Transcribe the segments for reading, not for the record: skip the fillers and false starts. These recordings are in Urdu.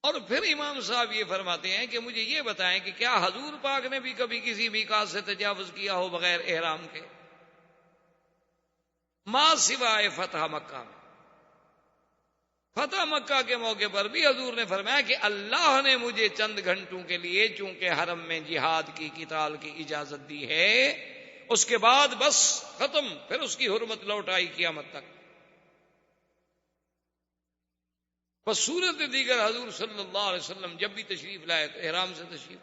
اور پھر امام صاحب یہ فرماتے ہیں کہ مجھے یہ بتائیں کہ کیا حضور پاک نے بھی کبھی کسی میقات سے تجاوز کیا ہو بغیر احرام کے؟ ما سوائے فتح مکہ میں۔ فتح مکہ کے موقع پر بھی حضور نے فرمایا کہ اللہ نے مجھے چند گھنٹوں کے لیے چونکہ حرم میں جہاد کی قتال کی اجازت دی ہے، اس کے بعد بس ختم، پھر اس کی حرمت لوٹ آئی قیامت تک۔ بس صورت دیگر حضور صلی اللہ علیہ وسلم جب بھی تشریف لائے تو احرام سے تشریف۔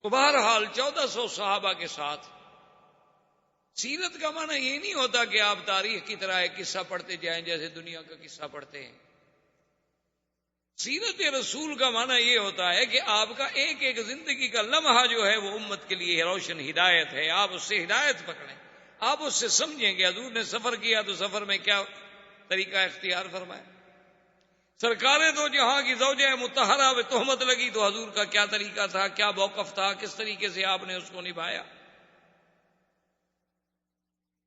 تو بہرحال 1400 صحابہ کے ساتھ سیرت کا معنی یہ نہیں ہوتا کہ آپ تاریخ کی طرح ایک قصہ پڑھتے جائیں جیسے دنیا کا قصہ پڑھتے ہیں۔ سیرت رسول کا معنی یہ ہوتا ہے کہ آپ کا ایک ایک زندگی کا لمحہ جو ہے وہ امت کے لیے روشن ہدایت ہے، آپ اس سے ہدایت پکڑیں، آپ اس سے سمجھیں کہ حضور نے سفر کیا تو سفر میں کیا طریقہ اختیار فرمایا، سرکار دو جہاں کی زوجہ مطہرہ میں تہمت لگی تو حضور کا کیا طریقہ تھا، کیا موقف تھا، کس طریقے سے آپ نے اس کو نبھایا،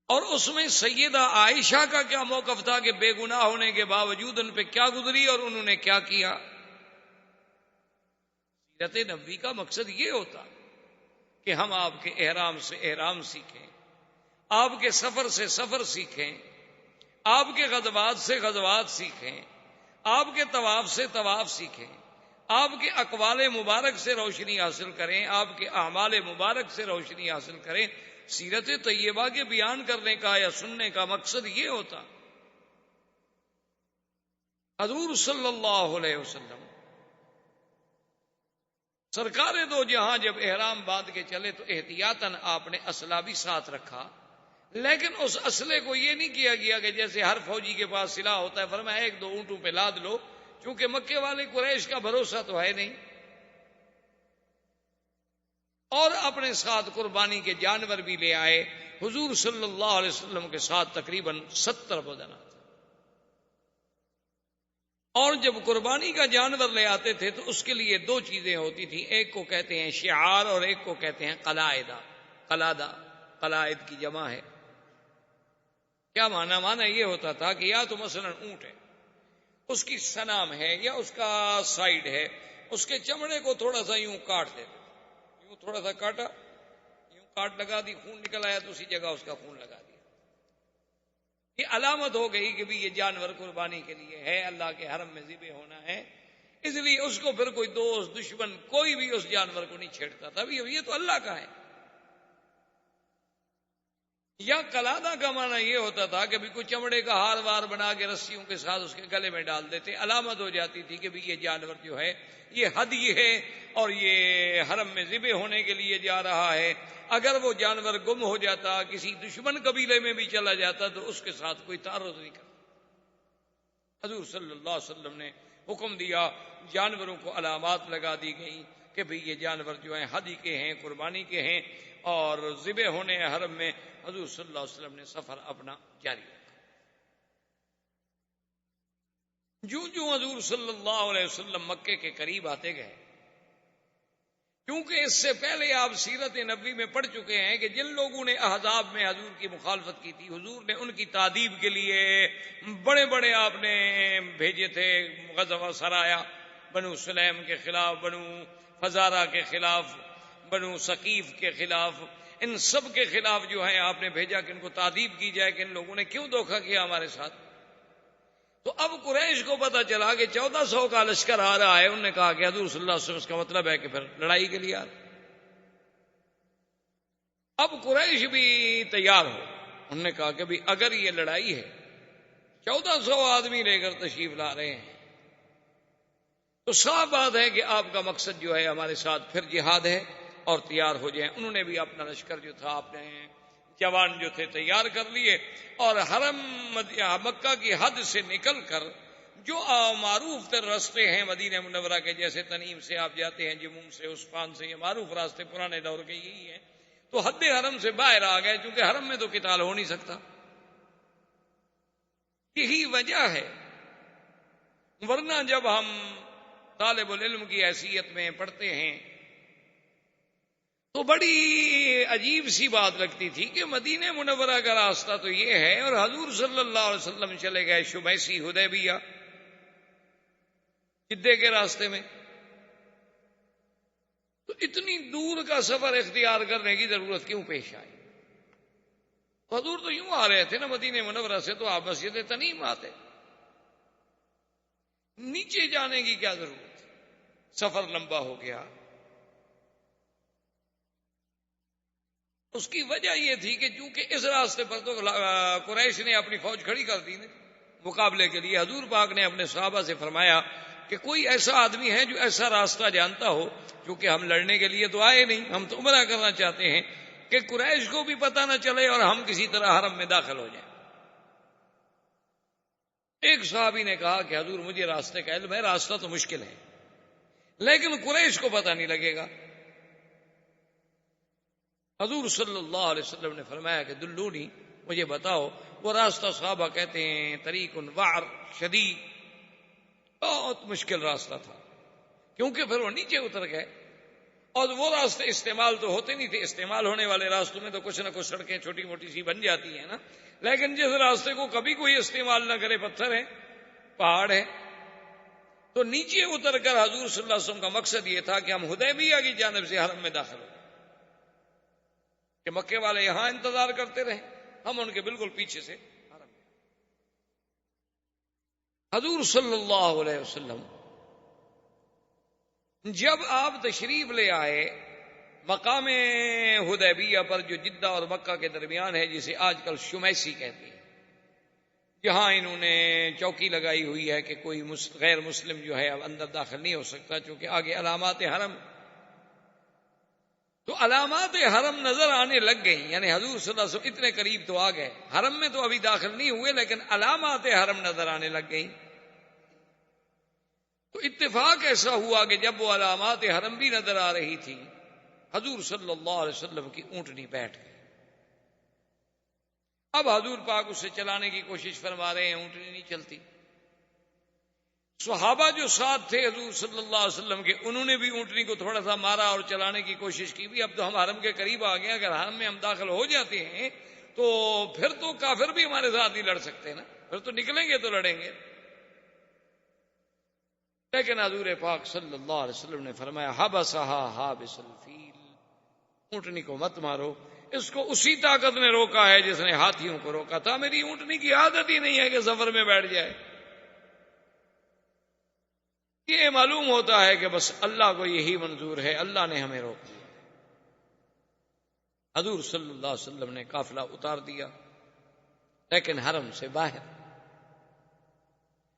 اور اس میں سیدہ عائشہ کا کیا موقف تھا کہ بے گناہ ہونے کے باوجود ان پہ کیا گزری اور انہوں نے کیا کیا۔ سیرت نبوی کا مقصد یہ ہوتا کہ ہم آپ کے احرام سے احرام سیکھیں، آپ کے سفر سے سفر سیکھیں، آپ کے غزوات سے غزوات سیکھیں، آپ کے طواف سے طواف سیکھیں، آپ کے اقوال مبارک سے روشنی حاصل کریں، آپ کے اعمال مبارک سے روشنی حاصل کریں۔ سیرت طیبہ کے بیان کرنے کا یا سننے کا مقصد یہ ہوتا۔ حضور صلی اللہ علیہ وسلم سرکار دو جہاں جب احرام باندھ کے چلے تو احتیاطاً آپ نے اسلحہ بھی ساتھ رکھا، لیکن اس اسلحے کو یہ نہیں کیا گیا کہ جیسے ہر فوجی کے پاس سلاح ہوتا ہے، فرمایا ایک دو اونٹوں پہ لاد لو، چونکہ مکے والے قریش کا بھروسہ تو ہے نہیں، اور اپنے ساتھ قربانی کے جانور بھی لے آئے۔ حضور صلی اللہ علیہ وسلم کے ساتھ تقریباً 70 بدن تھا، اور جب قربانی کا جانور لے آتے تھے تو اس کے لیے دو چیزیں ہوتی تھیں، ایک کو کہتے ہیں شعار اور ایک کو کہتے ہیں قلادہ، قلائد کی جمع ہے۔ کیا معنی یہ ہوتا تھا کہ یا تو مثلا اونٹ ہے، اس کی سنام ہے یا اس کا سائیڈ ہے، اس کے چمڑے کو تھوڑا سا یوں کاٹ دیتے، یوں تھوڑا سا کاٹا، یوں کاٹ لگا دی، خون نکل آیا تو اسی جگہ اس کا خون لگا دیا، یہ علامت ہو گئی کہ بھی یہ جانور قربانی کے لیے ہے، اللہ کے حرم میں ذبح ہونا ہے، اس لیے اس کو پھر کوئی دوست دشمن کوئی بھی اس جانور کو نہیں چھیڑتا تھا، یہ تو اللہ کا ہے۔ یا قلادہ کا معنی یہ ہوتا تھا کہ بھی کوئی چمڑے کا ہار وار بنا کے رسیوں کے ساتھ اس کے گلے میں ڈال دیتے، علامت ہو جاتی تھی کہ بھی یہ جانور جو ہے یہ ہدی ہے اور یہ حرم میں ذبح ہونے کے لیے جا رہا ہے۔ اگر وہ جانور گم ہو جاتا، کسی دشمن قبیلے میں بھی چلا جاتا تو اس کے ساتھ کوئی تعارض نہیں کرتا۔ حضور صلی اللہ علیہ وسلم نے حکم دیا، جانوروں کو علامات لگا دی گئی کہ بھئی یہ جانور جو ہیں ہدی کے ہیں، قربانی کے ہیں، اور ذبح ہونے حرم میں۔ حضور صلی اللہ علیہ وسلم نے سفر اپنا جاری رکھا۔ جو حضور صلی اللہ علیہ وسلم مکے کے قریب آتے گئے، کیونکہ اس سے پہلے آپ سیرت نبوی میں پڑھ چکے ہیں کہ جن لوگوں نے احزاب میں حضور کی مخالفت کی تھی، حضور نے ان کی تادیب کے لیے بڑے بڑے آپ نے بھیجے تھے غزوہ سرایا، بنو سلیم کے خلاف، بنو فزارہ کے خلاف، بنو ثقیف کے خلاف، ان سب کے خلاف جو ہے آپ نے بھیجا کہ ان کو تادیب کی جائے کہ ان لوگوں نے کیوں دھوکہ کیا ہمارے ساتھ۔ تو اب قریش کو پتا چلا کہ 1400 کا لشکر آ رہا ہے، انہوں نے کہا کہ حضور صلی اللہ علیہ وسلم اس کا مطلب ہے کہ پھر لڑائی کے لیے آ رہے۔ اب قریش بھی تیار ہو، انہوں نے کہا کہ بھی اگر یہ لڑائی ہے، 1400 آدمی لے کر تشریف لا رہے ہیں، تو صاف بات ہے کہ آپ کا مقصد جو ہے ہمارے ساتھ پھر جہاد ہے، اور تیار ہو جائیں۔ انہوں نے بھی اپنا لشکر جو تھا، اپنے جوان جو تھے تیار کر لیے، اور حرم مکہ کی حد سے نکل کر جو معروف تر راستے ہیں مدینہ منورہ کے، جیسے تنعیم سے آپ جاتے ہیں، جموم سے، عثمان سے، یہ معروف راستے پرانے دور کے یہی ہیں، تو حد حرم سے باہر آ گئے، چونکہ حرم میں تو قتال ہو نہیں سکتا۔ یہی وجہ ہے، ورنہ جب ہم طالب العلم کی حیثیت میں پڑھتے ہیں تو بڑی عجیب سی بات لگتی تھی کہ مدینہ منورہ کا راستہ تو یہ ہے اور حضور صلی اللہ علیہ وسلم چلے گئے شمیسی حدیبیہ جدے کے راستے میں، تو اتنی دور کا سفر اختیار کرنے کی ضرورت کیوں پیش آئی؟ حضور تو یوں آ رہے تھے نا مدینہ منورہ سے، تو آپ مسجد تنعیم آتے، نیچے جانے کی کیا ضرورت تھی؟ سفر لمبا ہو گیا۔ اس کی وجہ یہ تھی کہ چونکہ اس راستے پر تو قریش نے اپنی فوج کھڑی کر دی مقابلے کے لیے، حضور پاک نے اپنے صحابہ سے فرمایا کہ کوئی ایسا آدمی ہے جو ایسا راستہ جانتا ہو، کیونکہ ہم لڑنے کے لیے تو آئے نہیں، ہم تو عمرہ کرنا چاہتے ہیں، کہ قریش کو بھی پتہ نہ چلے اور ہم کسی طرح حرم میں داخل ہو جائیں۔ ایک صحابی نے کہا کہ حضور مجھے راستے کا علم ہے، راستہ تو مشکل ہے لیکن قریش کو پتہ نہیں لگے گا۔ حضور صلی اللہ علیہ وسلم نے فرمایا کہ دلونی، مجھے بتاؤ وہ راستہ۔ صحابہ کہتے ہیں طریق وعر شدید، بہت مشکل راستہ تھا، کیونکہ پھر وہ نیچے اتر گئے اور وہ راستے استعمال تو ہوتے نہیں تھے، استعمال ہونے والے راستوں میں تو کچھ نہ کچھ سڑکیں چھوٹی موٹی سی بن جاتی ہیں نا، لیکن جس راستے کو کبھی کوئی استعمال نہ کرے، پتھر ہے، پہاڑ ہے، تو نیچے اتر کر حضور صلی اللہ علیہ وسلم کا مقصد یہ تھا کہ ہم حدیبیہ کی جانب سے حرم میں داخل ہو کہ مکے والے یہاں انتظار کرتے رہے، ہم ان کے بالکل پیچھے سے حرم میں۔ حضور صلی اللہ علیہ وسلم جب آپ تشریف لے آئے مقام حدیبیہ پر، جو جدہ اور مکہ کے درمیان ہے، جسے آج کل شمیسی کہتے ہیں، جہاں انہوں نے چوکی لگائی ہوئی ہے کہ کوئی غیر مسلم جو ہے اب اندر داخل نہیں ہو سکتا، چونکہ آگے علامات حرم، تو علامات حرم نظر آنے لگ گئی، یعنی حضور صلی اللہ علیہ وسلم اتنے قریب تو آ گئے، حرم میں تو ابھی داخل نہیں ہوئے لیکن علامات حرم نظر آنے لگ گئی۔ تو اتفاق ایسا ہوا کہ جب وہ علامات حرم بھی نظر آ رہی تھی، حضور صلی اللہ علیہ وسلم کی اونٹنی بیٹھ گئی۔ اب حضور پاک اسے چلانے کی کوشش فرما رہے ہیں، اونٹنی نہیں چلتی۔ صحابہ جو ساتھ تھے حضور صلی اللہ علیہ وسلم کے، انہوں نے بھی اونٹنی کو تھوڑا سا مارا اور چلانے کی کوشش کی، بھی اب تو ہم حرم کے قریب آ گئے، اگر حرم میں ہم داخل ہو جاتے ہیں تو پھر تو کافر بھی ہمارے ساتھ نہیں لڑ سکتے نا، پھر تو نکلیں گے تو لڑیں گے۔ لیکن حضور پاک صلی اللہ علیہ وسلم نے فرمایا حبسھا حابس الفیل، اونٹنی کو مت مارو، اس کو اسی طاقت نے روکا ہے جس نے ہاتھیوں کو روکا تھا، میری اونٹنی کی عادت ہی نہیں ہے کہ سفر میں بیٹھ جائے۔ یہ معلوم ہوتا ہے کہ بس اللہ کو یہی منظور ہے، اللہ نے ہمیں روک دیا۔ حضور صلی اللہ علیہ وسلم نے قافلہ اتار دیا، لیکن حرم سے باہر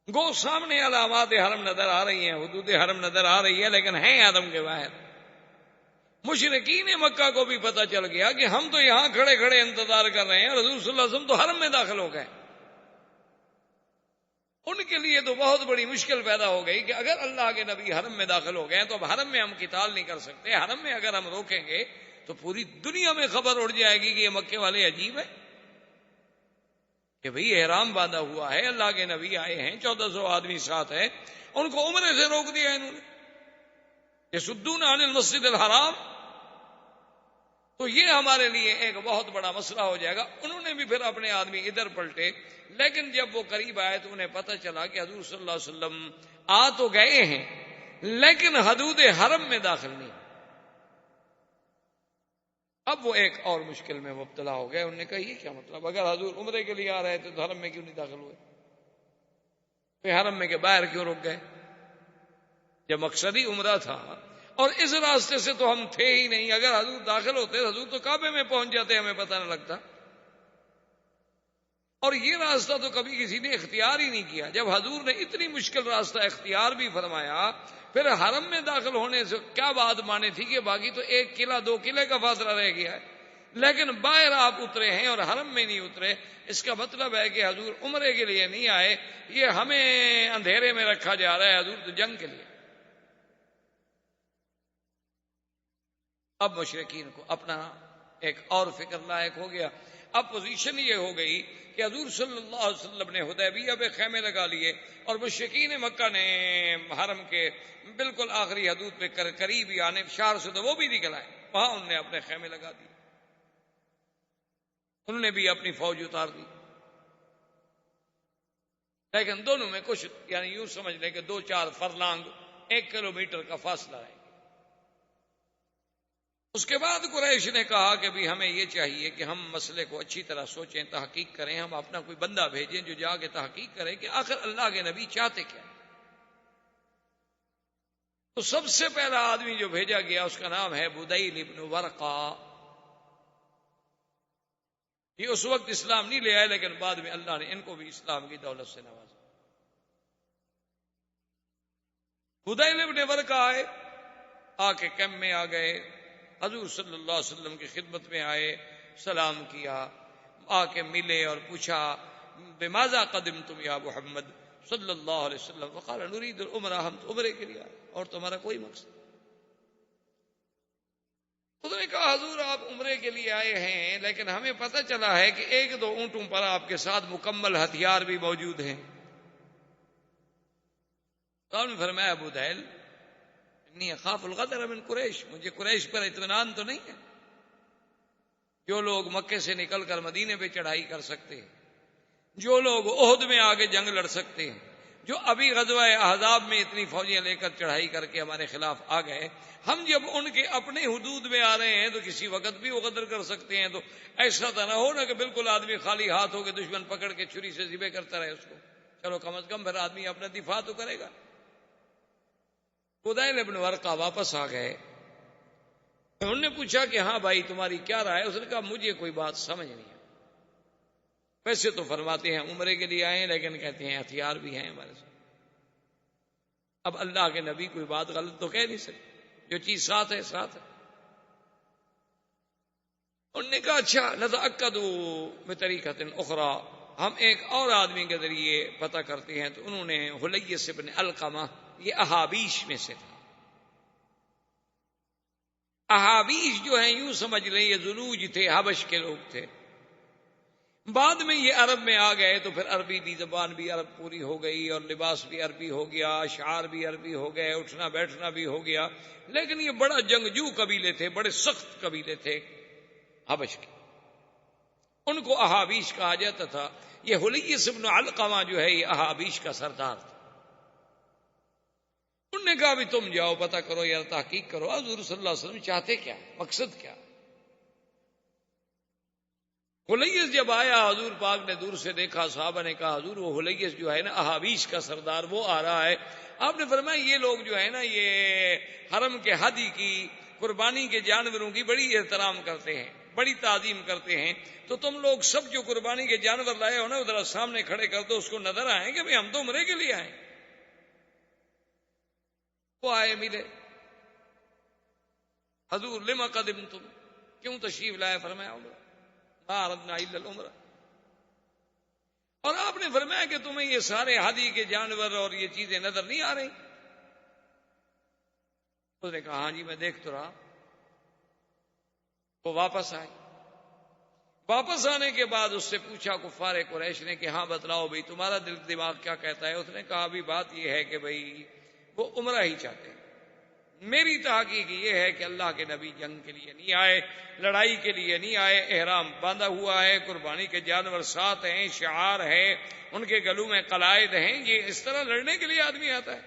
گو سامنے علامات حرم نظر آ رہی ہیں، حدود حرم نظر آ رہی ہے، لیکن ہیں حرم کے باہر۔ مشرکین مکہ کو بھی پتہ چل گیا کہ ہم تو یہاں کھڑے کھڑے انتظار کر رہے ہیں، حضور صلی اللہ علیہ وسلم تو حرم میں داخل ہو گئے۔ ان کے لیے تو بہت بڑی مشکل پیدا ہو گئی کہ اگر اللہ کے نبی حرم میں داخل ہو گئے تو اب حرم میں ہم قتال نہیں کر سکتے، حرم میں اگر ہم روکیں گے تو پوری دنیا میں خبر اڑ جائے گی کہ یہ مکے والے عجیب ہیں، کہ بھئی احرام باندھا ہوا ہے، اللہ کے نبی آئے ہیں، 1400 آدمی ساتھ ہے، ان کو عمرے سے روک دیا انہوں نے، یصدون عن المسجد الحرام، تو یہ ہمارے لیے ایک بہت بڑا مسئلہ ہو جائے گا۔ انہوں نے بھی پھر اپنے آدمی ادھر پلٹے، لیکن جب وہ قریب آئے تو انہیں پتہ چلا کہ حضور صلی اللہ علیہ وسلم آ تو گئے ہیں لیکن حدود حرم میں داخل نہیں۔ اب وہ ایک اور مشکل میں مبتلا ہو گئے، انہوں نے کہا یہ کیا مطلب، اگر حضور عمرے کے لیے آ رہے تھے تو حرم میں کیوں نہیں داخل ہوئے، پھر حرم میں کے باہر کیوں رک گئے جب مقصد ہی عمرہ تھا، اور اس راستے سے تو ہم تھے ہی نہیں، اگر حضور داخل ہوتے حضور تو کعبے میں پہنچ جاتے، ہمیں پتہ نہ لگتا۔ اور یہ راستہ تو کبھی کسی نے اختیار ہی نہیں کیا، جب حضور نے اتنی مشکل راستہ اختیار بھی فرمایا، پھر حرم میں داخل ہونے سے کیا بات مانے تھی کہ باقی تو 1 قلعہ 2 قلعے کا فاصلہ رہ گیا ہے، لیکن باہر آپ اترے ہیں اور حرم میں نہیں اترے، اس کا مطلب ہے کہ حضور عمرے کے لیے نہیں آئے، یہ ہمیں اندھیرے میں رکھا جا رہا ہے، حضور تو جنگ کے لیے۔ اب مشرکین کو اپنا ایک اور فکر لاحق ہو گیا، اب پوزیشن یہ ہو گئی کہ حضور صلی اللہ علیہ وسلم نے حدیبیہ پہ خیمے لگا لیے اور مشرکین مکہ نے حرم کے بالکل آخری حدود پہ قریب ہی آنے، شہر سے تو وہ بھی نکل آئے، وہاں انہوں نے اپنے خیمے لگا دی، انہوں نے بھی اپنی فوج اتار دی، لیکن دونوں میں کچھ یعنی یوں سمجھ لیں کہ 2-4 فرلانگ 1 کلومیٹر کا فاصلہ ہے۔ اس کے بعد قریش نے کہا کہ بھی ہمیں یہ چاہیے کہ ہم مسئلے کو اچھی طرح سوچیں، تحقیق کریں، ہم اپنا کوئی بندہ بھیجیں جو جا کے تحقیق کرے کہ آخر اللہ کے نبی چاہتے کیا۔ تو سب سے پہلا آدمی جو بھیجا گیا اس کا نام ہے بدیل ابن ورقہ۔ یہ اس وقت اسلام نہیں لے آئے، لیکن بعد میں اللہ نے ان کو بھی اسلام کی دولت سے نوازا۔ بدیل ابن ورقہ آئے، آ کے کیمپ میں آ گئے، حضور صلی اللہ علیہ وسلم کی خدمت میں آئے، سلام کیا، آ کے ملے اور پوچھا بماذا قدمتم یا محمد صلی اللہ علیہ وسلم، وقال نريد العمرہ، ہم تو عمرے کے لیے آئے اور تمہارا کوئی مقصد۔ اس نے کہا حضور آپ عمرے کے لیے آئے ہیں، لیکن ہمیں پتہ چلا ہے کہ 1-2 اونٹوں پر آپ کے ساتھ مکمل ہتھیار بھی موجود ہیں۔ تو آپ نے فرمایا ابو بدیل انی اخاف الغدر من قریش، مجھے قریش پر اطمینان تو نہیں ہے، جو لوگ مکے سے نکل کر مدینے پہ چڑھائی کر سکتے ہیں، جو لوگ احد میں آگے جنگ لڑ سکتے ہیں، جو ابھی غزوہ احزاب میں اتنی فوجیں لے کر چڑھائی کر کے ہمارے خلاف آ گئے، ہم جب ان کے اپنے حدود میں آ رہے ہیں تو کسی وقت بھی وہ غدر کر سکتے ہیں۔ تو ایسا تو نہ ہو نا کہ بالکل آدمی خالی ہاتھ ہو کے دشمن پکڑ کے چھری سے ذبح کرتا رہے اس کو، چلو کم از کم پھر آدمی اپنا دفاع تو کرے گا۔ بدیل ابن ورقہ واپس آ گئے، انہوں نے پوچھا کہ ہاں بھائی تمہاری کیا رائے؟ اس نے کہا مجھے کوئی بات سمجھ نہیں ہے، ویسے تو فرماتے ہیں عمرے کے لیے آئے ہیں، لیکن کہتے ہیں ہتھیار بھی ہیں ہمارے ساتھ۔ اب اللہ کے نبی کوئی بات غلط تو کہہ نہیں سکتے، جو چیز ساتھ ہے ساتھ ہے۔ انہوں نے کہا اچھا نتأکدوا بطریقۃ اخری، ہم ایک اور آدمی کے ذریعے پتہ کرتے ہیں۔ تو انہوں نے حلیس بن علقمہ، یہ احابیش میں سے تھا۔ احابیش جو ہیں یوں سمجھ لیں یہ ذنوج تھے، حبش کے لوگ تھے، بعد میں یہ عرب میں آ گئے تو پھر عربی بھی زبان بھی عرب پوری ہو گئی اور لباس بھی عربی ہو گیا، اشعار بھی عربی ہو گئے، اٹھنا بیٹھنا بھی ہو گیا، لیکن یہ بڑا جنگجو قبیلے تھے، بڑے سخت قبیلے تھے حبش کے، ان کو احابیش کہا جاتا تھا۔ یہ حلیس بن علقمہ جو ہے یہ احابیش کا سردار تھا۔ انہوں نے کہا بھی تم جاؤ پتہ کرو یا تحقیق کرو حضور صلی اللہ علیہ وسلم چاہتے کیا، مقصد کیا۔ حلیس جب آیا حضور پاک نے دور سے دیکھا، صحابہ نے کہا حضور وہ حلیس جو ہے نا احابیش کا سردار وہ آ رہا ہے۔ آپ نے فرمایا یہ لوگ جو ہے نا یہ حرم کے ہدی کی، قربانی کے جانوروں کی بڑی احترام کرتے ہیں، بڑی تعظیم کرتے ہیں، تو تم لوگ سب جو قربانی کے جانور لائے ہو نا ادھر سامنے کھڑے کر دو، اس کو نظر آئیں کہ بھئی ہم تو عمرے کے لیے آئے۔ وہ آئے ملے، حضور لما قدمتم، کیوں تشریف لائے؟ فرمایا عمرہ، ما اردنا الا العمرہ۔ اور آپ نے فرمایا کہ تمہیں یہ سارے ہدی کے جانور اور یہ چیزیں نظر نہیں آ رہی؟ اس نے کہا ہاں جی میں دیکھ تو رہا۔ وہ واپس آئے، واپس آنے کے بعد اس سے پوچھا کفار قریش نے کہ ہاں بتلاؤ بھائی تمہارا دل دماغ کیا کہتا ہے؟ اس نے کہا بھی بات یہ ہے کہ بھائی وہ عمرہ ہی چاہتے ہیں، میری تحقیق یہ ہے کہ اللہ کے نبی جنگ کے لیے نہیں آئے، لڑائی کے لیے نہیں آئے، احرام باندھا ہوا ہے، قربانی کے جانور ساتھ ہیں، شعار ہے، ان کے گلوں میں قلائد ہیں، یہ اس طرح لڑنے کے لیے آدمی آتا ہے۔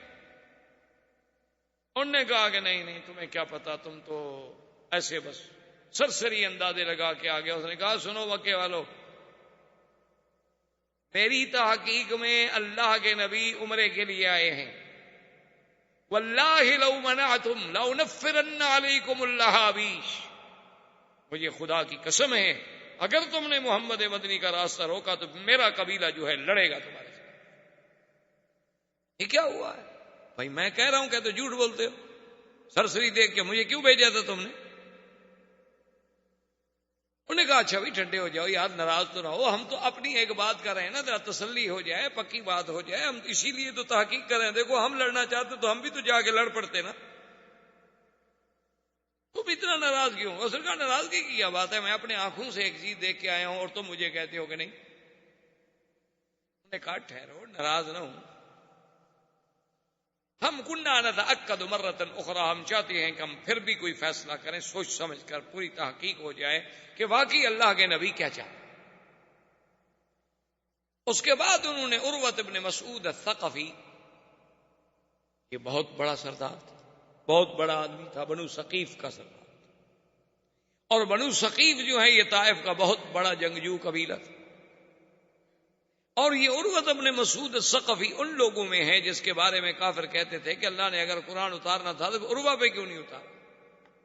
انہوں نے کہا کہ نہیں نہیں تمہیں کیا پتا، تم تو ایسے بس سرسری اندازے لگا کے آ گیا۔ اس نے کہا سنو مکے والو، میری تحقیق میں اللہ کے نبی عمرے کے لیے آئے ہیں، واللہ لو منعتم لأنفرن علیکم الاحابیش، مجھے خدا کی قسم ہے اگر تم نے محمد مدنی کا راستہ روکا تو میرا قبیلہ جو ہے لڑے گا تمہارے ساتھ۔ یہ کیا ہوا ہے بھائی؟ میں کہہ رہا ہوں کہ تو جھوٹ بولتے ہو، سرسری دیکھ کے مجھے کیوں بھیجا تھا تم نے؟ انہوں نے کہا اچھا بھائی ٹھنڈے ہو جاؤ یار، ناراض تو نہ ہو، ہم تو اپنی ایک بات کر رہے ہیں نا، ذرا تسلی ہو جائے، پکی بات ہو جائے، ہم اسی لیے تو تحقیق کر رہے ہیں۔ دیکھو ہم لڑنا چاہتے تو ہم بھی تو جا کے لڑ پڑتے نا، تم اتنا ناراض کیوں؟ اصل کا ناراضگی کی کیا بات ہے؟ میں اپنے آنکھوں سے ایک چیز دیکھ کے آیا ہوں اور تم مجھے کہتے ہو کہ نہیں۔ انہوں نے کہا ٹھہرو، ناراض نہ ہوں، ہم کننا نتأکد مرۃ اخری، ہم چاہتے ہیں کہ ہم پھر بھی کوئی فیصلہ کریں، سوچ سمجھ کر پوری تحقیق ہو جائے کہ واقعی اللہ کے نبی کیا چاہتے۔ اس کے بعد انہوں نے عروۃ ابن مسعود الثقفی، یہ بہت بڑا سردار تھا، بہت بڑا آدمی تھا، بنو ثقیف کا سردار تھا، اور بنو ثقیف جو ہے یہ طائف کا بہت بڑا جنگجو قبیلہ تھا، اور یہ عروۃ ابن مسعود الثقفی ان لوگوں میں ہے جس کے بارے میں کافر کہتے تھے کہ اللہ نے اگر قرآن اتارنا تھا تو عروہ پہ کیوں نہیں اتارا،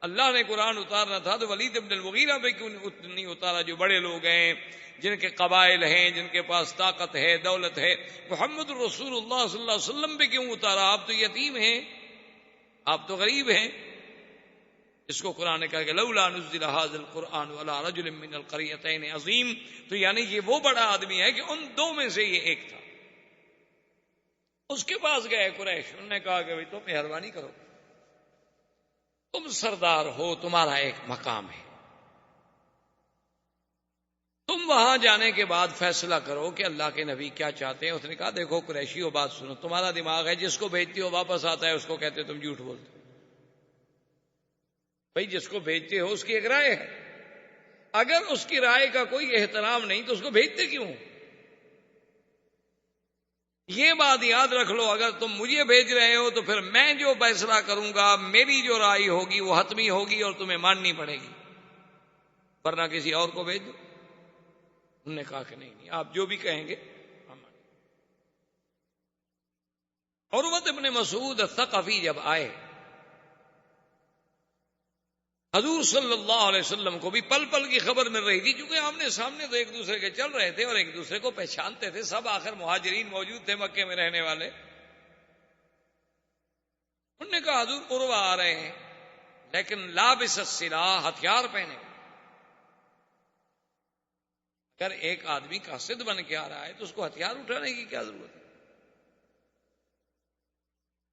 اللہ نے قرآن اتارنا تھا تو ولید ابن المغیرہ پہ کیوں نہیں اتارا، جو بڑے لوگ ہیں، جن کے قبائل ہیں، جن کے پاس طاقت ہے، دولت ہے، محمد الرسول اللہ صلی اللہ علیہ وسلم پہ کیوں اتارا، آپ تو یتیم ہیں، آپ تو غریب ہیں۔ اس کو قرآن نے کہا کہ لولا نزل هذا القرآن على رجل من القريتين عظیم، تو یعنی یہ وہ بڑا آدمی ہے کہ ان دو میں سے یہ ایک تھا۔ اس کے پاس گئے قریش، انہوں نے کہا کہ بھئی تم مہربانی کرو، تم سردار ہو، تمہارا ایک مقام ہے، تم وہاں جانے کے بعد فیصلہ کرو کہ اللہ کے نبی کیا چاہتے ہیں۔ اس نے کہا دیکھو قریشیو، بات سنو، تمہارا دماغ ہے، جس کو بھیجتے ہو واپس آتا ہے، اس کو کہتے ہو تم جھوٹ بولتے ہو۔ بھئی جس کو بھیجتے ہو اس کی ایک رائے ہے، اگر اس کی رائے کا کوئی احترام نہیں تو اس کو بھیجتے کیوں؟ یہ بات یاد رکھ لو، اگر تم مجھے بھیج رہے ہو تو پھر میں جو فیصلہ کروں گا، میری جو رائے ہوگی وہ حتمی ہوگی اور تمہیں ماننی پڑے گی، ورنہ کسی اور کو بھیج دو۔ انہوں نے کہا کہ نہیں، آپ جو بھی کہیں گے ہم مانیں۔ عروۃ ابن مسعود الثقفی جب آئے، حضور صلی اللہ علیہ وسلم کو بھی پل پل کی خبر مل رہی تھی، کیونکہ آمنے سامنے تو ایک دوسرے کے چل رہے تھے اور ایک دوسرے کو پہچانتے تھے، سب آخر مہاجرین موجود تھے مکے میں رہنے والے۔ انہوں نے کہا حضور عروہ آ رہے ہیں، لیکن لابس السلاح، ہتھیار پہنے۔ اگر ایک آدمی قاصد بن کے آ رہا ہے تو اس کو ہتھیار اٹھانے کی کیا ضرورت ہے؟